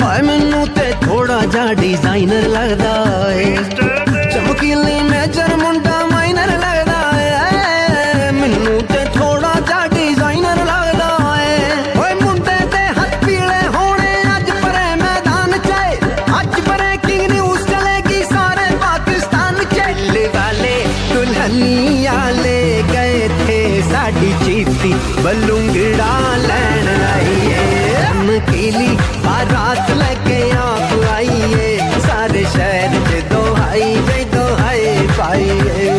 हाय मैनू ते थोड़ा जा डिजाइनर लगदा है चमकीली मेजर मुंडा माइनर लगदा है मैनू ते थोड़ा जा डिजाइनर लगदा है ओए मुंडे दे हाथ पीले होने अज परे मैदान च अज परे किंग न्यूज़ चलेगी सारे पाकिस्तान च दिल वाले दुल्हनिया ले गए थे साडी चीती बलूंगड़ा लैन आइए चमकीली बारात लेके आप आइए सारे शहर च दोहाई जय दोहाई पाइए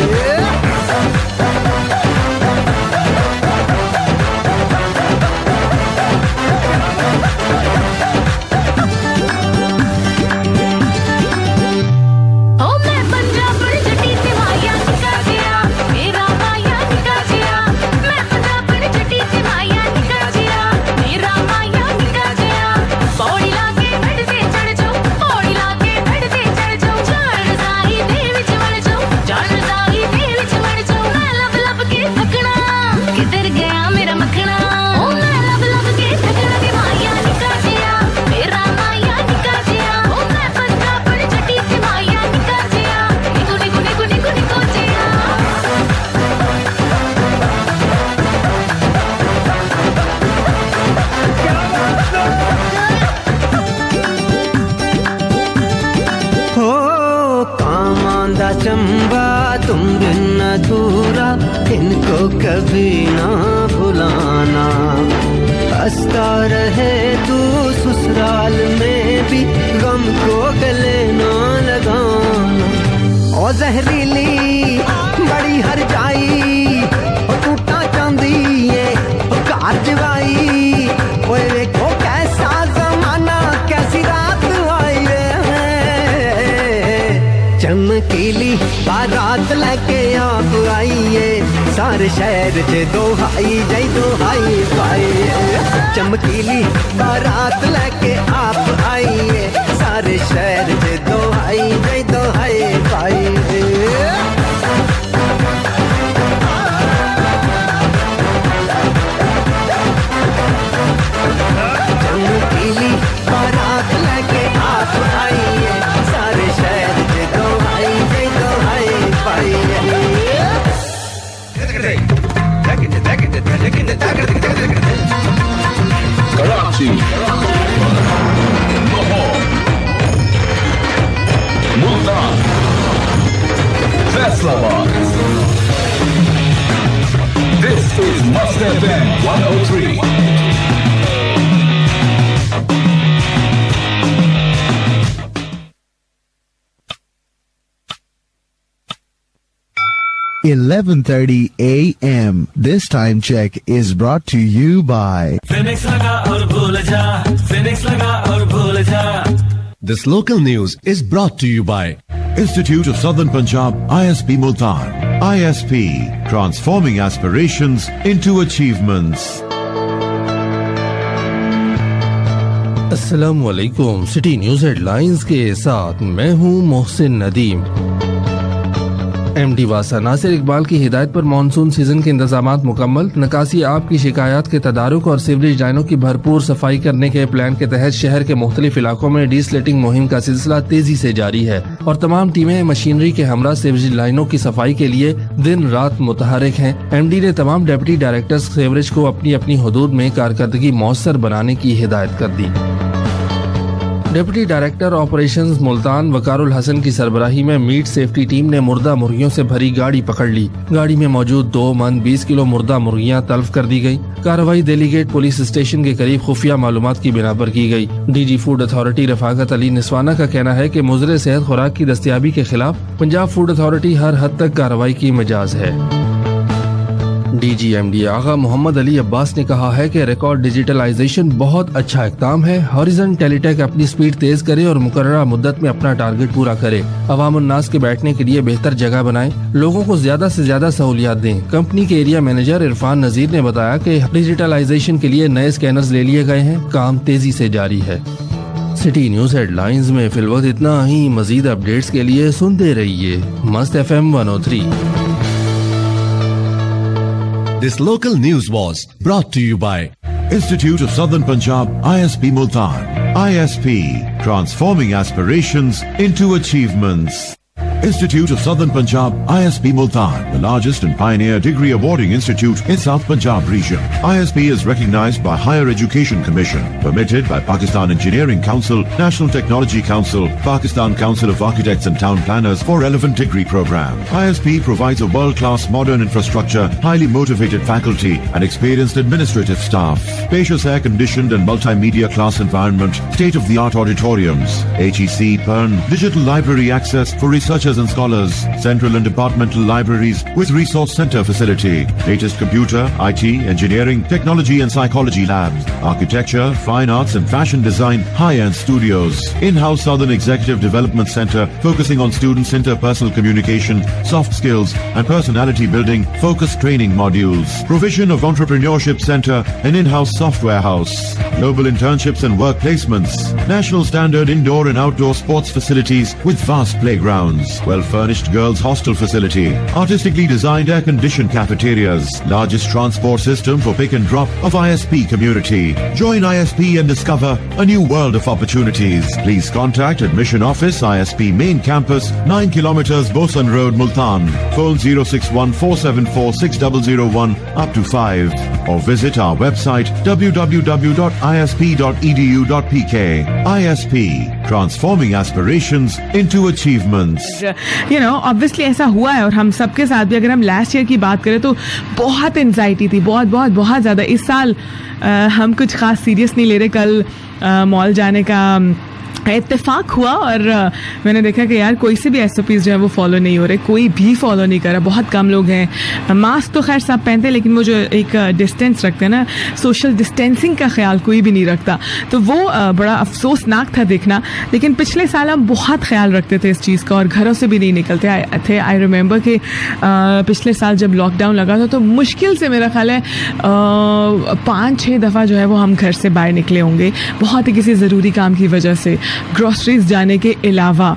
चंबा तुम बिन अधूरा इनको कभी ना भुलाना हंसता रहे तू ससुराल में भी गम को गले ना लगाना ओ जहरीली बड़ी हर जाई ओ टूटा चांदी है ओ कार जवाई ओए देखो कैसा जमाना कैसी रात आई चमकीली बारात लेके आप आइए सारे शहर च दोहाई जय दोहाई पाइए चमकीली बारात लेके आप आइए सारे शहर च दोहाई जय दोहाई पाइए चमकीली बारात लेके आप आइए सारे शहर च दोहाई जय दोहाई पाइए Karachi, Lahore, Multan, Faisalabad. This is Must FM 103. 11:30 a.m. This time check is brought to you by Phoenix laga aur bhul ja, Phoenix laga aur bhul ja. This local news is brought to you by Institute of Southern Punjab, ISP Multan. ISP, transforming aspirations into achievements. अस्सलाम वालेकुम। City news headlines के साथ मैं हूं Mohsin Nadeem. MD वासा नासिर इकबाल की हिदायत पर monsoon season के इंतजामात मुकम्मल। निकासी आब की शिकायत के तदारुक और सीवरेज लाइनों की भरपूर सफाई करने के प्लान के तहत शहर के मुख्तलिफ इलाकों में डीस्लेटिंग मुहिम का सिलसिला तेजी से जारी है और तमाम टीमें मशीनरी के हमरा सीवरेज लाइनों की सफाई के लिए दिन रात मुतहरिक हैं। एमडी ने तमाम डेप्यूटी डायरेक्टर्स सीवरेज को अपनी अपनी हदूद में कारकर्दगी मौसर बनाने की हिदायत कर दी। Deputy director operations Multan Waqarul Hasan की सरबराही में मीट सेफ्टी टीम ने मुर्दा मुर्गियों से भरी गाड़ी पकड़ ली। गाड़ी में मौजूद 2 मन 20 किलो मुर्दा मुर्गियां तल्फ कर दी गई। कार्रवाई डेलीगेट पुलिस स्टेशन के करीब खुफिया मालूमात की बिना पर की गई। DG food authority Rafaqat Ali निस्वाना का कहना है कि मुजरे सेहत खुराक की दस्तयाबी के खिलाफ पंजाब फूड अथॉरिटी हर हद तक कार्रवाई की मजाज है। DGMD आगा मोहम्मद अली अब्बास ने कहा है कि रिकॉर्ड डिजिटलाइजेशन बहुत अच्छा इक़दाम है। हॉरिजन टेलीटेक अपनी स्पीड तेज करे और मुकर्ररा मुद्दत में अपना टारगेट पूरा करे। अवामुन्नास के बैठने के लिए बेहतर जगह बनाए, लोगों को ज्यादा से ज्यादा सहूलियात दें। कंपनी के एरिया मैनेजर इरफान नजीर ने बताया कि डिजिटलाइजेशन के लिए नए स्कैनर्स ले लिए गए हैं, काम तेजी से जारी है। सिटी न्यूज हेडलाइंस में फिलवक्त इतना ही। मजीद अपडेट्स के लिए सुनते रहिए मस्त FM 103। This local news was brought to you by Institute of Southern Punjab, ISP Multan. ISP, transforming aspirations into achievements. Institute of Southern Punjab, ISP Multan, the largest and pioneer degree awarding institute in South Punjab region. ISP is recognized by Higher Education Commission, permitted by Pakistan Engineering Council, National Technology Council, Pakistan Council of Architects and Town Planners for relevant degree program. ISP provides a world-class modern infrastructure, highly motivated faculty and experienced administrative staff, spacious air-conditioned and multimedia class environment, state-of-the-art auditoriums, HEC, PERN, digital library access for researchers and scholars, central and departmental libraries with resource center facility, latest computer, IT, engineering, technology and psychology labs, architecture, fine arts and fashion design, high-end studios, in-house Southern Executive Development Center focusing on students' interpersonal communication, soft skills and personality building, focused training modules, provision of entrepreneurship center, an in-house software house, global internships and work placements, national standard indoor and outdoor sports facilities with vast playgrounds, well-furnished girls' hostel facility, artistically designed air-conditioned cafeterias, largest transport system for pick and drop of ISP community. Join ISP and discover a new world of opportunities. Please contact Admission Office, ISP Main Campus, 9 kilometers Bosan Road, Multan. Phone 061-474-6001 up to 5. Or visit our website www.isp.edu.pk. ISP, transforming aspirations into achievements. Obviously ऐसा हुआ है और हम सबके साथ भी। अगर हम लास्ट ईयर की बात करें तो बहुत एंजाइटी थी, बहुत ज़्यादा। इस साल हम कुछ खास सीरियस नहीं ले रहे। कल मॉल जाने का इत्तेफाक हुआ और मैंने देखा कि यार कोई से भी SOPs जो है वो फॉलो नहीं हो रहे, कोई भी फॉलो नहीं कर रहा। बहुत कम लोग हैं। मास्क तो खैर सब पहनते हैं, लेकिन वो जो एक डिस्टेंस रखते हैं ना, सोशल डिस्टेंसिंग का ख्याल कोई भी नहीं रखता। तो वो बड़ा अफसोसनाक था देखना। लेकिन पिछले साल हम बहुत ख्याल रखते थे इस चीज़ का और घरों से भी नहीं निकलते थे। आई रिमेंबर कि पिछले साल जब लॉकडाउन लगा था तो मुश्किल से मेरा ख्याल है 5-6 दफ़ा जो है वो हम घर से बाहर निकले होंगे, बहुत ही किसी ज़रूरी काम की वजह से, ग्रोसरीज जाने के अलावा।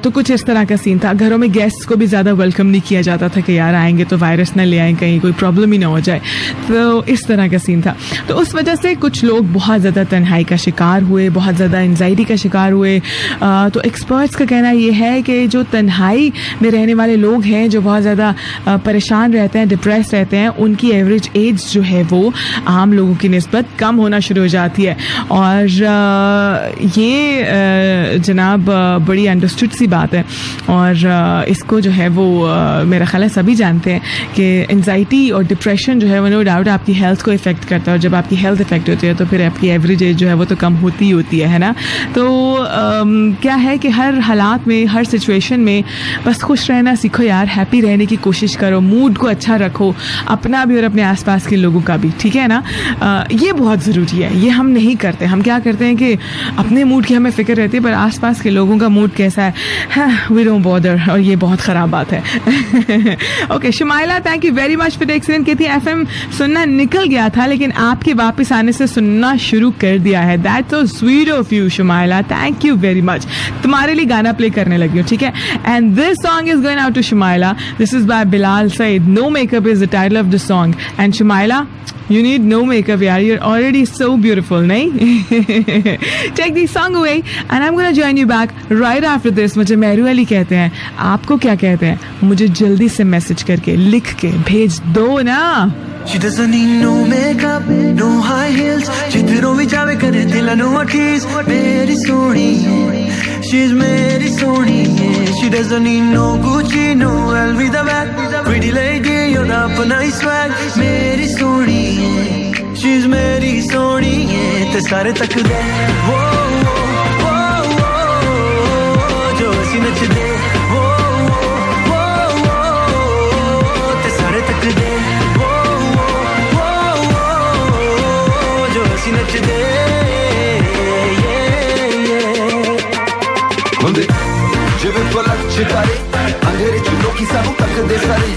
तो कुछ इस तरह का सीन था। घरों में गेस्ट्स को भी ज़्यादा वेलकम नहीं किया जाता था कि यार आएंगे तो वायरस ना ले आए, कहीं कोई प्रॉब्लम ही ना हो जाए। तो इस तरह का सीन था। तो उस वजह से कुछ लोग बहुत ज़्यादा तन्हाई का शिकार हुए, बहुत ज़्यादा एंजाइटी का शिकार हुए। तो एक्सपर्ट्स का कहना ये है कि जो तन्हाई में रहने वाले लोग हैं, जो बहुत ज़्यादा परेशान रहते हैं, डिप्रेस रहते हैं, उनकी एवरेज एज जो है वो आम लोगों की निस्बत कम होना शुरू हो जाती है। और ये जनाब बड़ी अंडरस्टूड सी बात है। और इसको जो है वो मेरा ख्याल है सभी जानते हैं कि एंजाइटी और डिप्रेशन जो है वो नो डाउट आपकी हेल्थ को इफ़ेक्ट करता है। और जब आपकी हेल्थ इफ़ेक्ट होती है तो फिर आपकी एवरेज एज जो है वो तो कम होती ही होती है ना। तो क्या है कि हर हालात में, हर सिचुएशन में बस खुश रहना सीखो यार, हैप्पी रहने की कोशिश करो, मूड को अच्छा रखो, अपना भी और अपने आसपास के लोगों का भी, ठीक है ना। ये बहुत ज़रूरी है। ये हम नहीं करते। हम क्या करते हैं कि अपने मूड की हमें फ़िक्र रहती है पर आसपास के लोगों का मूड कैसा है, वी डोंट बॉदर, और ये बहुत ख़राब बात है। Okay Shumaila, thank you very much for the excellent. कहती है FM सुनना निकल गया था लेकिन आपके वापस आने से सुनना शुरू कर दिया है। That's so sweet of you Shumaila, thank you very much. तुम्हारे लिए गाना प्ले करने लगी हूँ, ठीक है। And this song is going out to Shumaila. This is by Bilal Saeed. No makeup is the title of the song. And Shumaila, you need no makeup yaar, you're already so beautiful, nahi? Take the song away and I'm gonna join you back right after this. मुझे मेहरू अली कहते हैं, आपको क्या कहते हैं मुझे जल्दी से मैसेज करके लिख के भेज दो ना। She doesn't need no makeup, no high heels, जिधरों भी जावे करे दिल नो tease, मेरी सोनी है, she's मेरी सोनी है। She doesn't need no Gucci, no LV the bag, pretty lady you're अपना ही swag, मेरी सोनी है, she's मेरी सोनी है। ते सारे तक दे वो जो असी नच दे वो ते सारे तक दे वो ਨੱਚਦੇ ਹੁੰਦੇ ਜਿਵੇਂ ਪਲਕ ਸਿਤਾਰੇ ਅੰਧੇਰੇ ਚ ਲੋਕੀ ਸਾਨੂੰ ਤੱਕਦੇ ਸਾਰੇ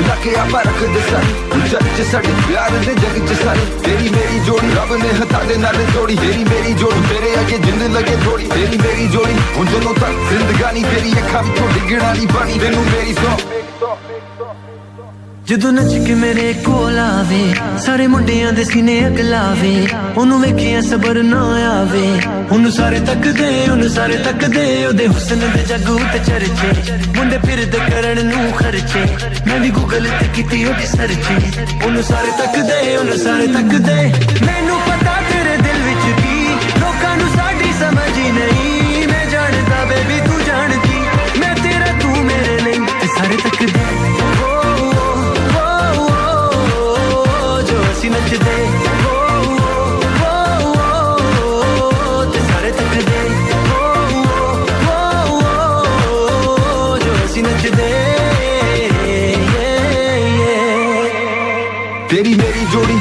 ਲੱਕੇ ਆਪਾਂ ਰੱਖਦੇ ਸਾਰੇ ਜੱਗ ਚ ਸਾਡੇ ਪਿਆਰ ਦੇ ਜੱਗ ਚ ਸਾਰੇ ਤੇਰੀ ਮੇਰੀ ਜੋੜੀ ਰੱਬ ਨੇ ਹੱਥਾਂ ਦੇ ਨਾਲ ਤੋੜੀ ਤੇਰੀ ਮੇਰੀ ਜੋੜੀ ਮੇਰੇ ਅੱਗੇ ਜਿੰਦ ਲੱਗੇ ਥੋੜੀ ਤੇਰੀ ਮੇਰੀ ਜੋੜੀ ਹੁਣ ਜਦੋਂ ਤੱਕ ਜ਼ਿੰਦਗਾਨੀ ਤੇਰੀ ਅੱਖਾਂ ਵਿੱਚੋਂ ਡਿੱਗਣਾ ਨਹੀਂ ਪਾਣੀ ਤੈਨੂੰ ਮੇਰੀ ਸੌ ਜਦੋਂ ਨੱਚ ਕੇ ਮੇਰੇ ਕੋਲ ਆਵੇ ਸਾਰੇ ਮੁੰਡਿਆਂ ਦੇ ਸੀਨੇ ਅਗਲਾਵੇ ਉਹਨੂੰ ਵੇਖਿਆ ਸਬਰ ਨਾ ਆਵੇ ਉਹਨੂੰ ਸਾਰੇ ਤੱਕਦੇ ਉਹਦੇ ਹੁਸਨ ਦੇ ਜਾਗੂ ਤੇ ਚਰਚੇ ਮੁੰਡੇ ਫਿਰਦੇ ਕਰਨ ਨੂੰ ਖਰਚੇ ਮੈਂ ਵੀ ਗੂਗਲ ਤੇ ਕੀਤੀ ਉਹਦੀ ਸਰਚ ਉਹਨੂੰ ਸਾਰੇ ਤੱਕਦੇ ਮੈਨੂੰ ਪਤਾ ਤੇਰੇ ਦਿਲ ਵਿੱਚ ਕੀ ਲੋਕਾਂ ਨੂੰ ਸਾਡੀ ਸਮਝ ਹੀ ਨਹੀਂ ਮੈਂ ਜਾਣਦਾ ਬੇਬੀ ਤੂੰ ਜਾਣਦੀ ਮੈਂ ਤੇਰਾ ਤੂੰ ਮੇਰੇ ਲਈ ਤੇ ਸਾਰੇ ਤੱਕਦੇ ਨੱਚਦੇ ਤੇ ਸਾਰੇ ਤੱਕਦੇ ਜੋ ਅਸੀਂ ਨੱਚਦੇ ਤੇਰੀ ਮੇਰੀ ਜੋੜੀ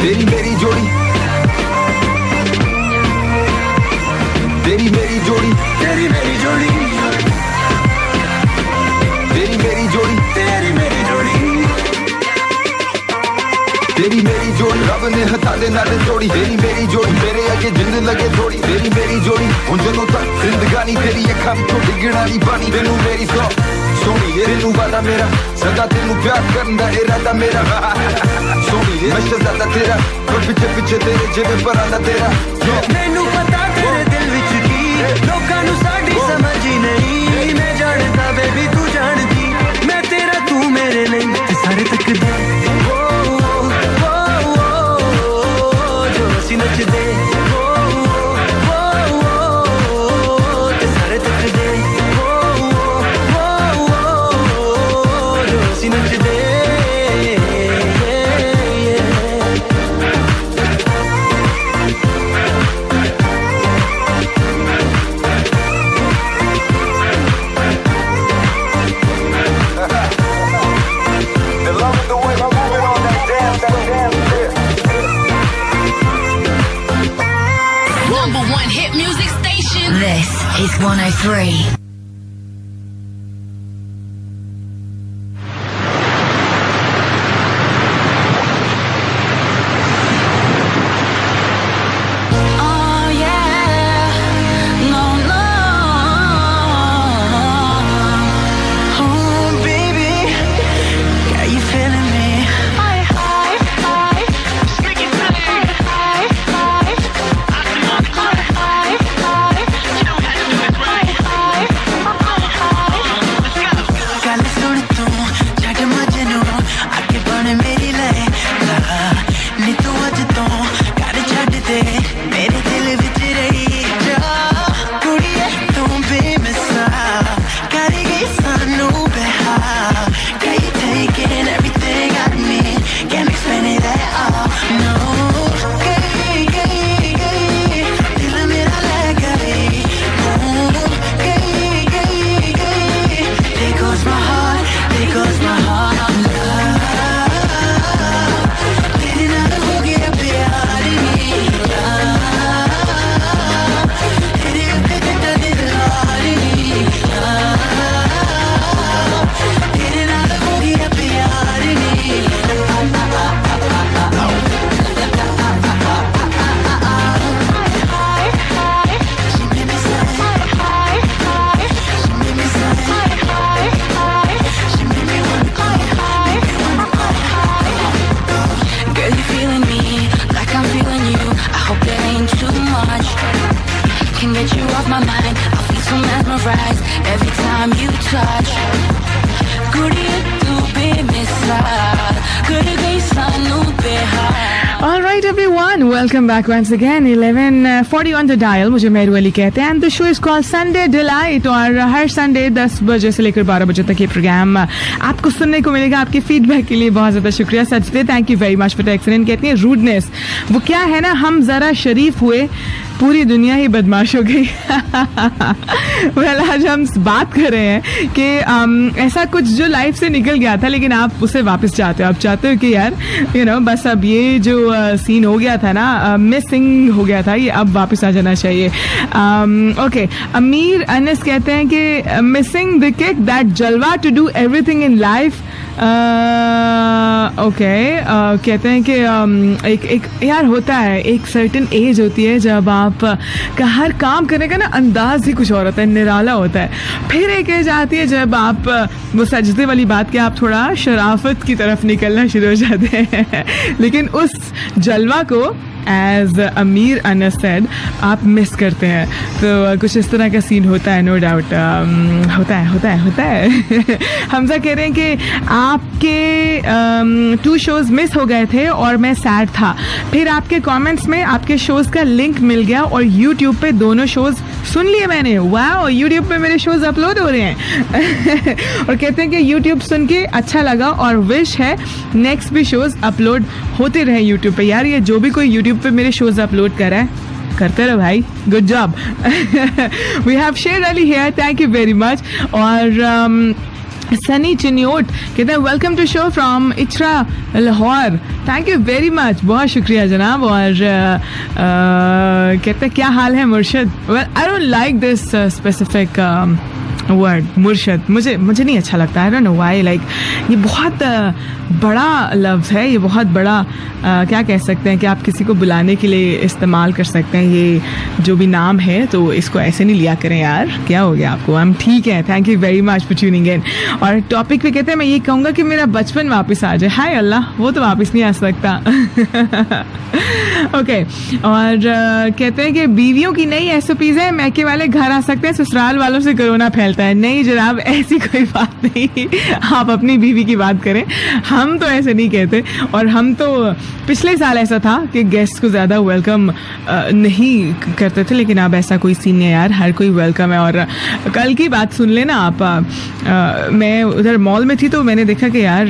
ਤੇਰੀ ਮੇਰੀ ਜੋੜੀ ਤੇਰੀ ਮੇਰੀ ਜੋੜੀ ਤੇਰੀ ਮੇਰੀ ਜੋੜੀ ਤੇਰੀ ਮੇਰੀ ਜੋੜੀ ਤੇਰੀ ਮੇਰੀ ਜੋੜੀ ਤੇਰੀ ਮੇਰੀ ਜੋੜੀ ਰੱਬ ਨੇ ਹੱਥਾਂ ਦੇ ਨਾਲ ਤੋੜੀ ਤੇਰੀ ਮੇਰੀ ਜੋੜੀ ਮੇਰੇ ਅੱਗੇ ਜਿੰਦ ਲੱਗੇ ਥੋੜੀ ਤੇਰੀ ਮੇਰੀ ਜੋੜੀ ਹੁਣ ਜਦੋਂ ਤੱਕ ਜ਼ਿੰਦਗਾਨੀ ਤੇਰੀ ਅੱਖਾਂ ਵਿੱਚੋਂ ਡਿੱਗਣਾ ਨਹੀਂ ਪਾਣੀ ਤੈਨੂੰ ਮੇਰੀ ਸੌ ਸੋਹਣੀ ਤੈਨੂੰ ਵਾਦਾ ਮੇਰਾ ਸਦਾ ਤੈਨੂੰ ਪਿਆਰ ਕਰਨ ਦਾ ਇਰਾਦਾ ਮੇਰਾ ਸੋਹਣੀ ਮੈਂ ਸ਼ਹਜ਼ਾਦਾ ਤੇਰਾ ਪਰ ਪਿੱਛੇ ਤੇਰੇ ਜਿਵੇਂ ਪਰਾਂਦਾ ਤੇਰਾ ਮੈਨੂੰ ਪਤਾ ਤੇਰੇ ਦਿਲ ਵਿੱਚ ਕੀ ਲੋਕਾਂ ਨੂੰ ਸਾਡੀ ਸਮਝ ਹੀ ਨਹੀਂ ਮੈਂ ਜਾਣਦਾ ਬੇਬੀ ਤੂੰ ਜਾਣਦੀ ਮੈਂ ਤੇਰਾ ਤੂੰ ਮੇਰੇ ਲਈ ਤੇ ਸਾਰੇ ਤੱਕਦੇ ਜੋ ਅਸੀਂ ਨੱਚਦੇ ਤੇ ਸਾਰੇ ਤੱਕਦੇ ਜੋ ਅਸੀਂ ਨੱਚਦੇ Number one hit music station. This is 103. All right, everyone, welcome back once again. 11:40 on the dial. मुझे मेहरू अली कहते हैं. And the show is called Sunday Delight. और हर संडे 10 बजे से लेकर 12 बजे तक ये प्रोग्राम आपको सुनने को मिलेगा. आपके फीडबैक के लिए बहुत ज्यादा शुक्रिया. सचते thank you very much for texting in. कहती है रूडनेस वो क्या है ना, हम जरा शरीफ हुए पूरी दुनिया ही बदमाश हो गई। well, आज हम बात कर रहे हैं कि ऐसा कुछ जो लाइफ से निकल गया था लेकिन आप उसे वापस चाहते हो। आप चाहते हो कि यार बस अब ये जो सीन हो गया था ना, मिसिंग हो गया था, ये अब वापस आ जाना चाहिए। ओके, अमीर अनस कहते हैं कि मिसिंग द किक दैट जलवा to do everything in life. कहते हैं कि एक यार होता है, एक सर्टेन एज होती है जब आप का हर काम करने का ना अंदाज ही कुछ और होता है, निराला होता है। फिर एक एज आती है जब आप वो सजदे वाली बात के आप थोड़ा शराफत की तरफ निकलना शुरू हो जाते हैं। लेकिन उस जलवा को एज अमीर अनस सेड आप मिस करते हैं। तो कुछ इस तरह का सीन होता है, नो डाउट होता है। हमजा कह रहे हैं कि आपके 2 शोज मिस हो गए थे और मैं सैड था, फिर आपके कमेंट्स में आपके शोज का लिंक मिल गया और यूट्यूब पे दोनों शोज सुन लिए मैंने। वाह, यूट्यूब पे मेरे शोज अपलोड हो रहे हैं। और कहते हैं कि यूट्यूब सुन के अच्छा लगा और विश है नेक्स्ट भी शोज अपलोड होते रहे यूट्यूब पे। यार ये जो भी कोई यूट्यूब पे मेरे शोज अपलोड कर रहा है, करते रहो भाई, good job. We have Sher Ali here, thank you very much. और सनी चिन्योट कहते हैं welcome to show from Ichhra Lahore, thank you very much, बहुत शुक्रिया जनाब। और कहते हैं क्या हाल है मुर्शद। Well, I don't like this specific word मुर्शद, मुझे नहीं अच्छा लगता। I don't know why, like ये बहुत बड़ा लफ्ज़ है, ये बहुत बड़ा क्या कह सकते हैं कि आप किसी को बुलाने के लिए इस्तेमाल कर सकते हैं ये जो भी नाम है, तो इसको ऐसे नहीं लिया करें यार, क्या हो गया आपको। हम ठीक है, thank you very much for tuning इन। और टॉपिक पे कहते हैं मैं ये कहूँगा कि मेरा बचपन वापस आ जाए। हाय अल्लाह, वो तो वापस नहीं आ सकता। ओके, और कहते हैं कि बीवियों की नई SOPs है, मैके वाले घर आ सकते हैं, ससुराल वालों से कोरोना फैलता है। नहीं जनाब, ऐसी कोई बात नहीं, आप अपनी बीवी की बात करें, हम तो ऐसे नहीं कहते। और हम तो पिछले साल ऐसा था कि गेस्ट को ज़्यादा वेलकम नहीं करते थे, लेकिन अब ऐसा कोई सीन नहीं यार, हर कोई वेलकम है। और कल की बात सुन लेना आप, मैं उधर मॉल में थी तो मैंने देखा कि यार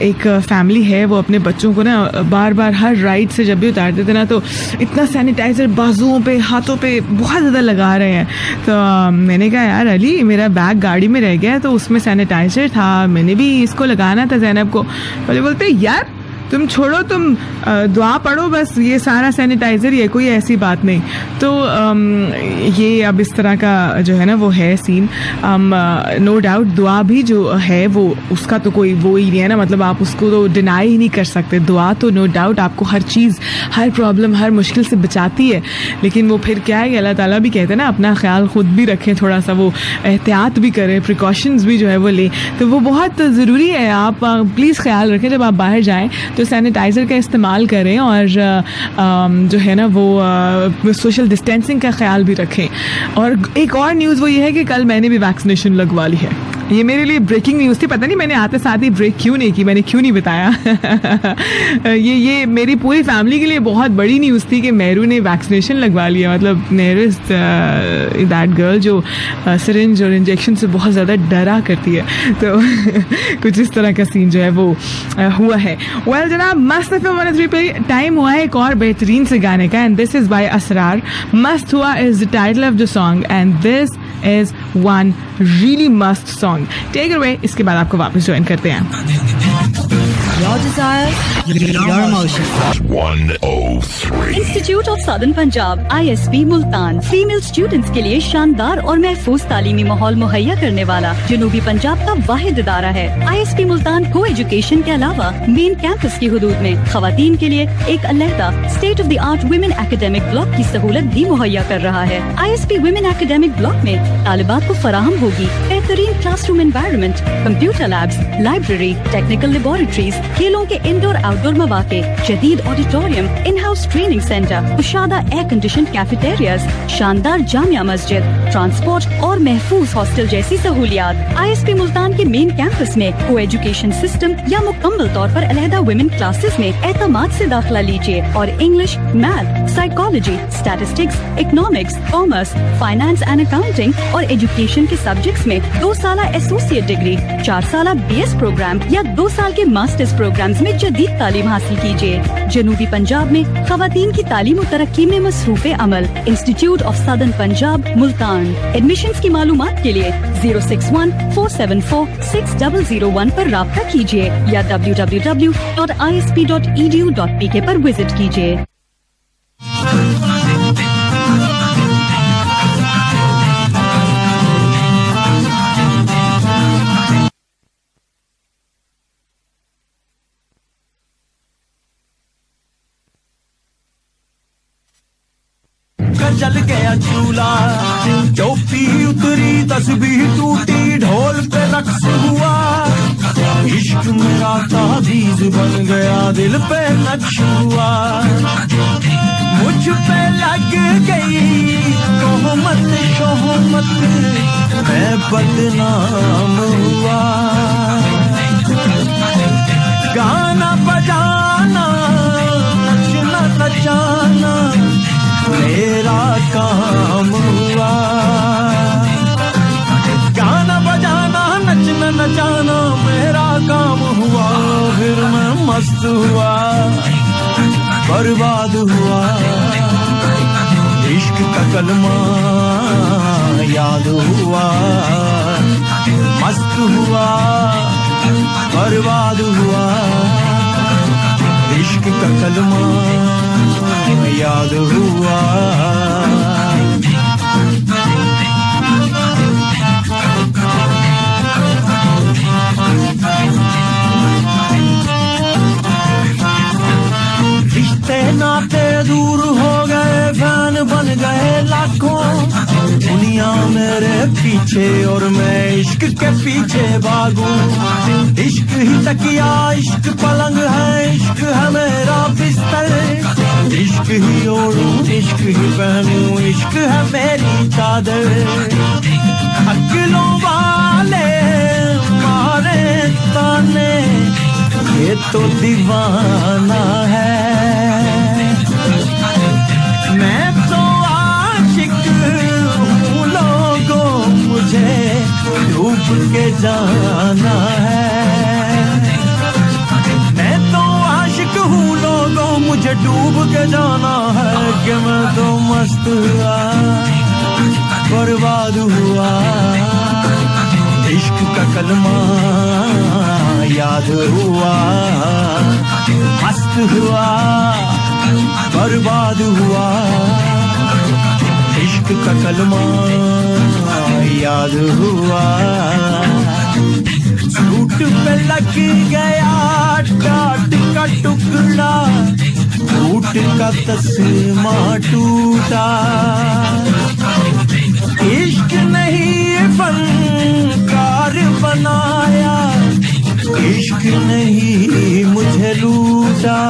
एक फैमिली है, वो अपने बच्चों को ना बार बार हर राइड से जब भी उतारते थे ना तो इतना सैनिटाइज़र बाजुओं पे हाथों पे बहुत ज़्यादा लगा रहे हैं। तो मैंने कहा यार अली, मेरा बैग गाड़ी में रह गया तो उसमें सैनिटाइज़र था, मैंने भी इसको लगाना था ज़ैनब को। बोलते यार तुम छोड़ो, तुम दुआ पढ़ो बस, ये सारा सैनिटाइज़र, ये कोई ऐसी बात नहीं। तो ये अब इस तरह का जो है ना वो है सीन। नो डाउट दुआ भी जो है वो उसका तो कोई वो ही नहीं है ना, मतलब आप उसको तो डिनाई ही नहीं कर सकते। दुआ तो नो डाउट आपको हर चीज़, हर प्रॉब्लम, हर मुश्किल से बचाती है, लेकिन वो फिर क्या है कि अल्लाह ताला भी कहते हैं ना अपना ख्याल खुद भी रखें, थोड़ा सा वो एहतियात भी करें, प्रिकॉशंस भी जो है वो लें, तो वो बहुत ज़रूरी है। आप प्लीज़ ख्याल रखें जब आप बाहर जाएँ तो सैनिटाइज़र का इस्तेमाल करें और जो है ना वो सोशल डिस्टेंसिंग का ख्याल भी रखें। और एक और न्यूज़ वो ये है कि कल मैंने भी वैक्सीनेशन लगवा ली है। ये मेरे लिए ब्रेकिंग न्यूज़ थी, पता नहीं मैंने आते साथ ही ब्रेक क्यों नहीं की, मैंने क्यों नहीं बताया। ये मेरी पूरी फैमिली के लिए बहुत बड़ी न्यूज़ थी कि मेहरू ने वैक्सीनेशन लगवा लिया। मतलब मेहरू इज दैट गर्ल जो सिरिंज और इंजेक्शन से बहुत ज़्यादा डरा करती है, तो कुछ इस तरह का सीन जो है वो हुआ है। वेल जनाब, मस्त FM 103 पे टाइम हुआ है एक और बेहतरीन से गाने का, and this is bye Asrar. मस्त हुआ is the title of the song and this is one really मस्त सॉन्ग। टेक इट अवे, इसके बाद आपको वापस ज्वाइन करते हैं। Your desire, your emotion. 103. Institute of southern Punjab ISP Multan female students के लिए शानदार और महफूज तालीमी माहौल मुहैया करने वाला जनूबी पंजाब का वाहिद इदारा है। ISP मुल्तान को एजुकेशन के अलावा मेन कैंपस की हुदूद में खवातीन के लिए एक अलहदा state of the art women academic block की सहूलत भी मुहैया कर रहा है। ISP वुमेन एकेडमिक ब्लॉक में तालिबात को फराहम होगी बेहतरीन classroom environment, computer labs, library, technical laboratories, खेलों के इंडोर आउटडोर मौके, जदीद auditorium, in house training centre, कुशादा एयर कंडीशन कैफेटेरियाज, शानदार जामिया मस्जिद, ट्रांसपोर्ट और महफूज हॉस्टल जैसी सहूलियात। ISP मुल्तान के मेन कैंपस में को एजुकेशन सिस्टम या मुकम्मल तौर पर अलहदा वुमेन क्लासेस में एतमाद से दाखिला लीजिए और English, math, psychology, statistics, economics, commerce, finance and accounting और एजुकेशन के सब्जेक्ट्स में 2 साल एसोसिएट डिग्री, 4 साल BS प्रोग्राम या 2 साल के मास्टर्स प्रोग्राम प्रोग्राम्स में जदीद तालीम हासिल कीजिए। जनूबी पंजाब में खवातीन की तालीम और तरक्की में मसरूफ अमल institute of southern Punjab Multan. Admissions की मालूमात के लिए 061-474-6001 पर राब्ता कीजिए या www.isp.edu.pk पर विजिट कीजिए। जल गया चूल्हा, चौकी उतरी तस्बीह टूटी, ढोल पे रक्स हुआ। इश्क मेरा ताबीज बन गया, दिल पे नक्श हुआ। मुझ पे लग गई तोहमत शोहमत, मैं बदनाम हुआ। गाना बजाना नचना नचाना मेरा काम हुआ। गाना बजाना नचना नचाना मेरा काम हुआ। फिर मैं मस्त हुआ, बर्बाद हुआ। इश्क का कलमा याद हुआ, मस्त हुआ, बर्बाद हुआ। इश्क का कलमा याद हुआ। रिश्ते नाते दूर हो गए, फैन बन गए लाखों। दुनिया मेरे पीछे और मैं इश्क के पीछे भागूं। इश्क ही तकिया, इश्क पलंग है, इश्क है मेरा बिस्तर। इश्क ही ओढ़ूं, इश्क ही पहनूं, इश्क है मेरी चादर। अक्लों वाले मारे ताने, ये तो दीवाना है। मैं तो आशिक हूँ लोगों, मुझे डूब के जाना है। मैं तो आशिक हूँ लोगों, मुझे डूब के जाना है। कि मैं तो मस्त हुआ, बर्बाद हुआ। इश्क का कलमा याद हुआ, मस्त हुआ, बर्बाद हुआ। इश्क का कलमा याद हुआ। सूट पे लग गया टाट का टुकड़ा, टूट का तस्मा टूटा। इश्क नहीं फनकार बनाया, इश्क नहीं मुझे लूटा।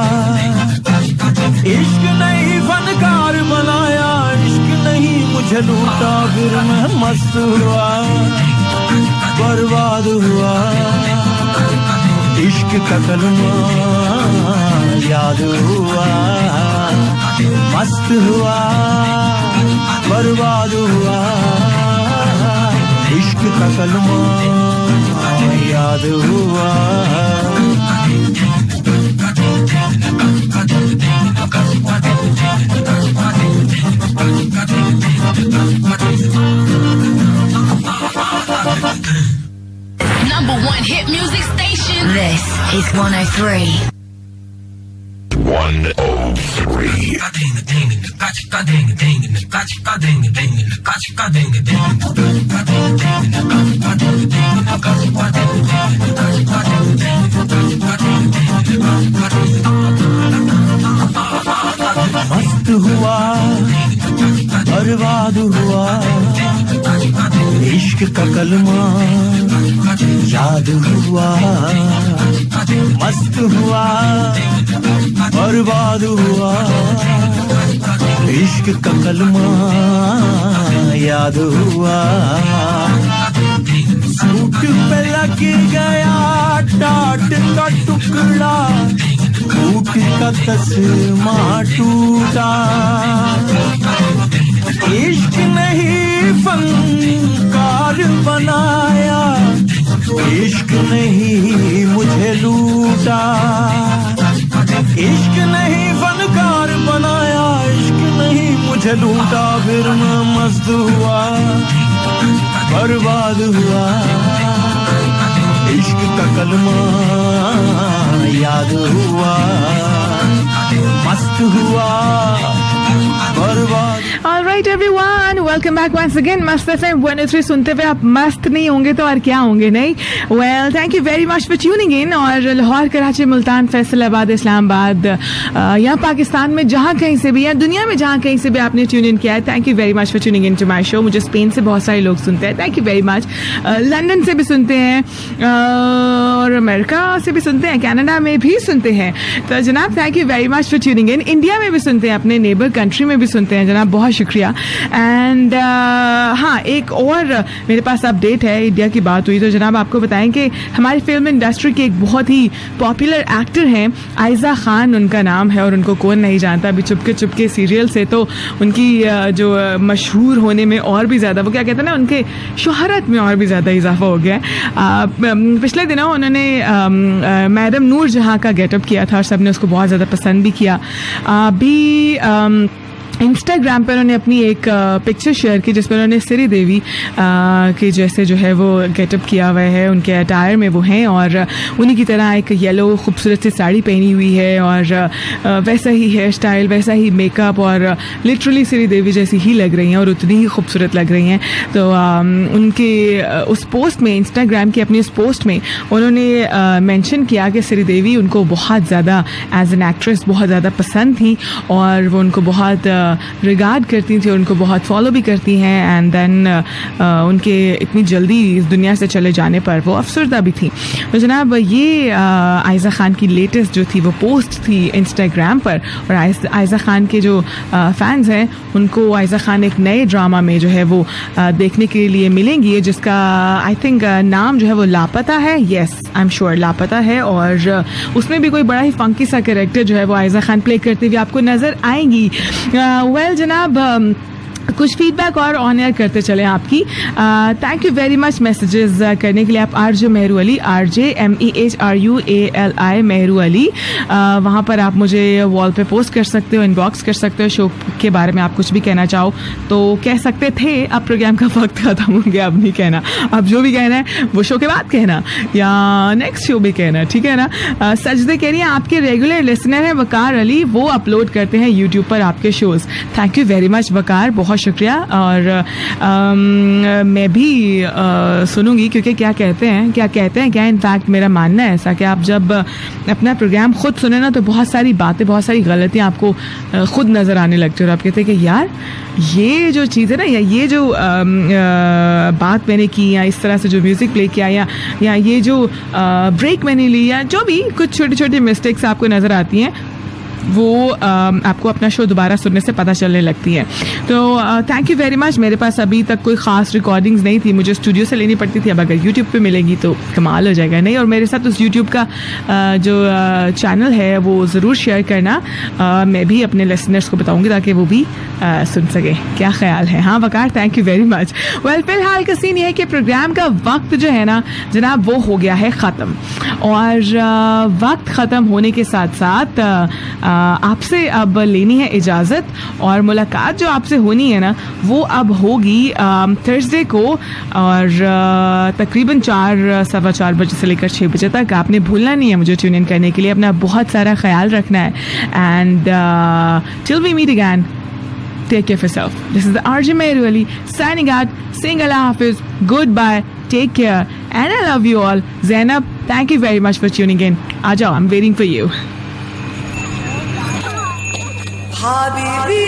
इश्क नहीं फनकार बनाया, इश्क नहीं मुझे लूटा। फिर मैं मस्त हुआ, बर्बाद हुआ। इश्क का कलमा याद हुआ, मस्त हुआ, बर्बाद हुआ। इश्क का कलमा याद हुआ। Number one hit music station. This is 103. 103. मस्त हुआ, बर्बाद हुआ। इश्क का कलमा याद हुआ, मस्त हुआ, बर्बाद हुआ। इश्क का कलमा याद हुआ। सूट पे लग गया टाट का टुकड़ा, टूट का तस्मा टूटा। इश्क नहीं फनकार बनाया, इश्क नहीं मुझे लूटा, इश्क नहीं फनकार बनाया, इश्क नहीं मुझे लूटा, फिर मैं मस्त हुआ, बर्बाद हुआ। इश्क का कलमा याद हुआ, मस्त हुआ, बर्बाद। All right everyone, welcome back once again. मस्त FM 103 सुनते हुए आप मस्त नहीं होंगे तो और क्या होंगे, नहीं? Well, thank you very much for tuning in. और लाहौर, कराची, मुल्तान, फैसलाबाद, इस्लामाबाद, यहाँ पाकिस्तान में जहाँ कहीं से भी, या दुनिया में जहाँ कहीं से भी आपने ट्यून इन किया है, thank you very much for tuning in to my show. मुझे स्पेन से बहुत सारे लोग सुनते हैं, thank you very much. London से भी सुनते हैं और अमेरिका से भी सुनते हैं, कनाडा में भी सुनते हैं। तो जनाब thank you very much for tuning in. India में भी सुनते हैं, अपने नेबर कंट्री में भी सुनते हैं जनाब, बहुत शुक्रिया। एंड हाँ, एक और मेरे पास अपडेट है, इंडिया की बात हुई तो जनाब आपको बताएं कि हमारी फिल्म इंडस्ट्री के एक बहुत ही पॉपुलर एक्टर हैं, आयजा खान उनका नाम है, और उनको कौन नहीं जानता। अभी चुपके चुपके सीरियल से तो उनकी जो मशहूर होने में और भी ज़्यादा, वो क्या कहते हैं ना, उनके शोहरत में और भी ज़्यादा इजाफा हो गया है। पिछले दिनों उन्होंने मैडम नूर जहाँ का गेटअप किया था और सबने उसको बहुत ज़्यादा पसंद भी किया। अभी इंस्टाग्राम पर उन्होंने अपनी एक पिक्चर शेयर की जिसमें उन्होंने श्री देवी के जैसे जो है वो गेटअप किया हुआ है, उनके अटायर में वो हैं और उन्हीं की तरह एक येलो खूबसूरत सी साड़ी पहनी हुई है और वैसा ही हेयर स्टाइल, वैसा ही मेकअप, और लिटरली श्री देवी जैसी ही लग रही हैं और उतनी ही खूबसूरत लग रही हैं। तो उनके उस पोस्ट में, इंस्टाग्राम की अपनी उस पोस्ट में उन्होंने मेंशन किया कि श्री देवी उनको बहुत ज़्यादा एज एन एक्ट्रेस बहुत ज़्यादा पसंद थी और वो उनको बहुत रिगार्ड करती थी, उनको बहुत फॉलो भी करती हैं। एंड देन उनके इतनी जल्दी इस दुनिया से चले जाने पर वो अफसरदा भी थी। तो जनाब ये आयजा खान की लेटेस्ट जो थी वो पोस्ट थी इंस्टाग्राम पर, और आयजा खान के जो फैंस हैं उनको आयजा खान एक नए ड्रामा में जो है वो देखने के लिए मिलेंगी, जिसका आई थिंक नाम जो है वो लापता है। येस, आई एम श्योर लापता है, और उसमें भी कोई बड़ा ही फंकी सा कैरेक्टर जो है वो आयजा खान प्ले करते हुए आपको नज़र आएंगी। वेल जनाब, कुछ फीडबैक और ऑन एयर करते चले आपकी। Thank you very much messages करने के लिए। आप RJ मेहरू अली, RJMEHRUALI मेहरू अली, वहाँ पर आप मुझे वॉल पे पोस्ट कर सकते हो, इनबॉक्स कर सकते हो। शो के बारे में आप कुछ भी कहना चाहो तो कह सकते थे, अब प्रोग्राम का वक्त खत्म हो गया, अब नहीं कहना। अब जो भी कहना है वो शो के बाद कहना या नेक्स्ट शो भी कहना, ठीक है ना। सजदे कह रही हैं आपके रेगुलर लिसनर हैं वकार अली, वो अपलोड करते हैं यूट्यूब पर आपके shows. Thank you very much Waqar, बहुत शुक्रिया। और मैं भी सुनूंगी, क्योंकि क्या कहते हैं क्या इनफैक्ट मेरा मानना है ऐसा कि आप जब अपना प्रोग्राम खुद सुने ना तो बहुत सारी बातें, बहुत सारी गलतियां आपको खुद नज़र आने लगती है और आप कहते हैं कि यार ये जो चीज़ है ना, या ये जो बात मैंने की, या इस तरह से जो म्यूज़िक प्ले किया, या ये जो ब्रेक मैंने ली, या जो भी कुछ छोटी छोटी मिस्टेक्स आपको नज़र आती हैं वो आपको अपना शो दोबारा सुनने से पता चलने लगती है। तो थैंक यू वेरी मच। मेरे पास अभी तक कोई ख़ास रिकॉर्डिंग्स नहीं थी, मुझे स्टूडियो से लेनी पड़ती थी। अब अगर यूट्यूब पे मिलेगी तो कमाल हो जाएगा, नहीं? और मेरे साथ उस यूट्यूब का जो चैनल है वो ज़रूर शेयर करना, मैं भी अपने लिसनर्स को बताऊंगी ताकि वो भी सुन सके। क्या ख्याल है? हाँ Waqar, thank you very much. Well, फिलहाल का सीन ये है कि प्रोग्राम का वक्त जो है ना जनाब वो हो गया है ख़त्म, और वक्त ख़त्म होने के साथ साथ आपसे अब लेनी है इजाज़त, और मुलाकात जो आपसे होनी है ना वो अब होगी थर्सडे को, और तकरीबन 4, सवा 4 बजे से लेकर 6 बजे तक। आपने भूलना नहीं है मुझे ट्यून इन करने के लिए, अपना बहुत सारा ख्याल रखना है। And till we meet again, take care of yourself. This is the RJ Meहरू Ali signing out, saying Allah Hafiz, goodbye, take care, and I love you all. Zainab, thank you very much for tuning in. Aajao, I'm waiting for you. Habibi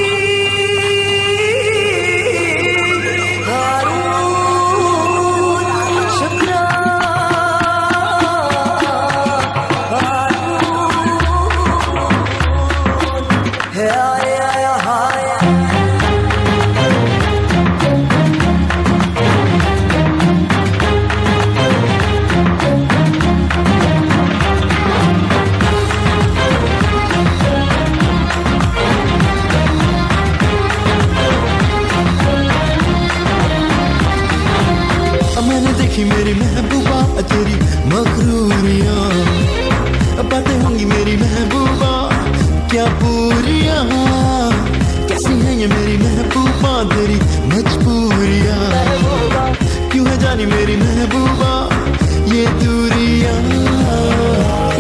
होंगी मेरी महबूबा क्या पूरियां, कैसी है ये मेरी महबूबा तेरी मजबूरियां, क्यों है जानी मेरी महबूबा ये दूरियां।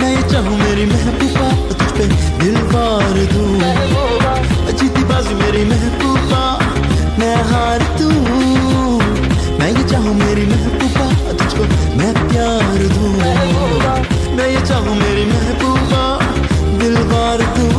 मैं ये चाहूँ मेरी महबूबा तुझ पे दिल वार दूँ, जीती बाजी मेरी महबूबा मैं हार दूँ। मैं ये चाहूँ मेरी महबूबा तुझको मैं प्यार दूँ, मैं ये चाहूँ मेरी महबूबा दिल वार दूँ।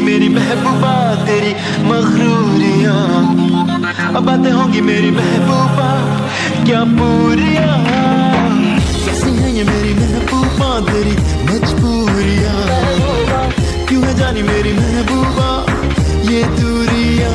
मेरी महबूबा तेरी मगरूरियां, अब बातें होंगी मेरी महबूबा क्या पूरियां, कैसी है ये मेरी महबूबा तेरी मजबूरियां, क्यों है जानी मेरी महबूबा ये दूरियां।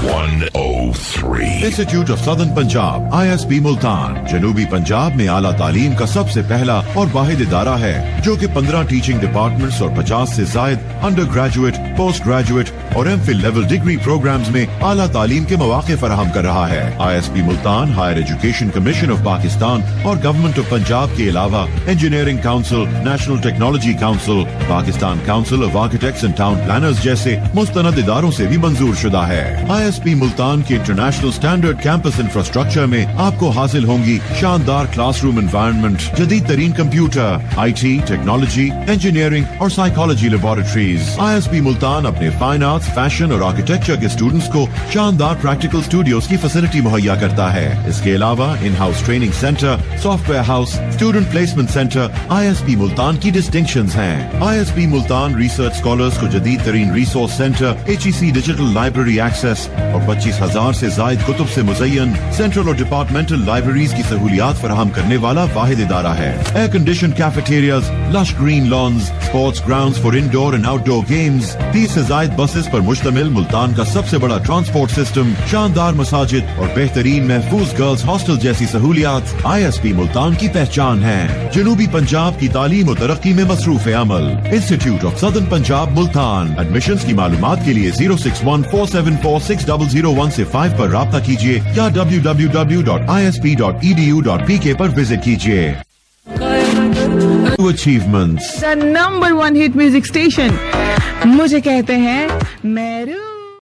103 institute of southern Punjab ISP Multan जनूबी पंजाब में आला तालीम का सबसे पहला और वाहिद इदारा है जो कि 15 टीचिंग डिपार्टमेंट्स और 50 से जायद अंडर ग्रेजुएट, पोस्ट ग्रेजुएट और MPhil लेवल डिग्री प्रोग्राम्स में आला तालीम के मौके फराहम कर रहा है। ISP Multan higher education commission of Pakistan और गवर्नमेंट ऑफ पंजाब के अलावा engineering council, national technology council, Pakistan council of architects and town planners जैसे मुस्तनद इदारों से भी मंजूर शुदा है। ISP मुल्तान के इंटरनेशनल स्टैंडर्ड कैंपस इंफ्रास्ट्रक्चर में आपको हासिल होंगी शानदार क्लासरूम एनवायरनमेंट, जदीद तरीन कंप्यूटर, IT, टेक्नोलॉजी, इंजीनियरिंग और साइकोलॉजी लेबोरेटरीज। ISP मुल्तान अपने फाइन आर्ट्स, फैशन और आर्किटेक्चर के स्टूडेंट्स को शानदार प्रैक्टिकल स्टूडियोज की फैसिलिटी मुहैया करता है। इसके अलावा इन house training centre, software house, student placement centre ISP Multan की डिस्टिंक्शंस हैं। ISP मुल्तान रिसर्च स्कॉलर्स को जदीद तरीन resource centre, HEC digital library access और 25,000 से जायद कुतुब से मुज़य्यन सेंट्रल और डिपार्टमेंटल लाइब्रेरीज की सहूलियात फराहम करने वाला वाहिद इदारा है। Air condition cafeterias, lush green lawns, sports grounds for indoor and outdoor games, 30 से जायद बसेस पर मुश्तमिल मुल्तान का सबसे बड़ा ट्रांसपोर्ट सिस्टम, शानदार मसाजिद और बेहतरीन महफूज गर्ल्स हॉस्टल जैसी सहूलियात ISP मुल्तान की पहचान है। जनूबी पंजाब की तालीम और तरक्की में मसरूफ अमल। Institute of southern Punjab Multan. Admission की मालूमात के लिए 06147460001 से 5 पर राब्ता कीजिए या www.isp.edu.pk पर विजिट कीजिए। Achievements. The number one hit music station. मुझे कहते हैं मेरू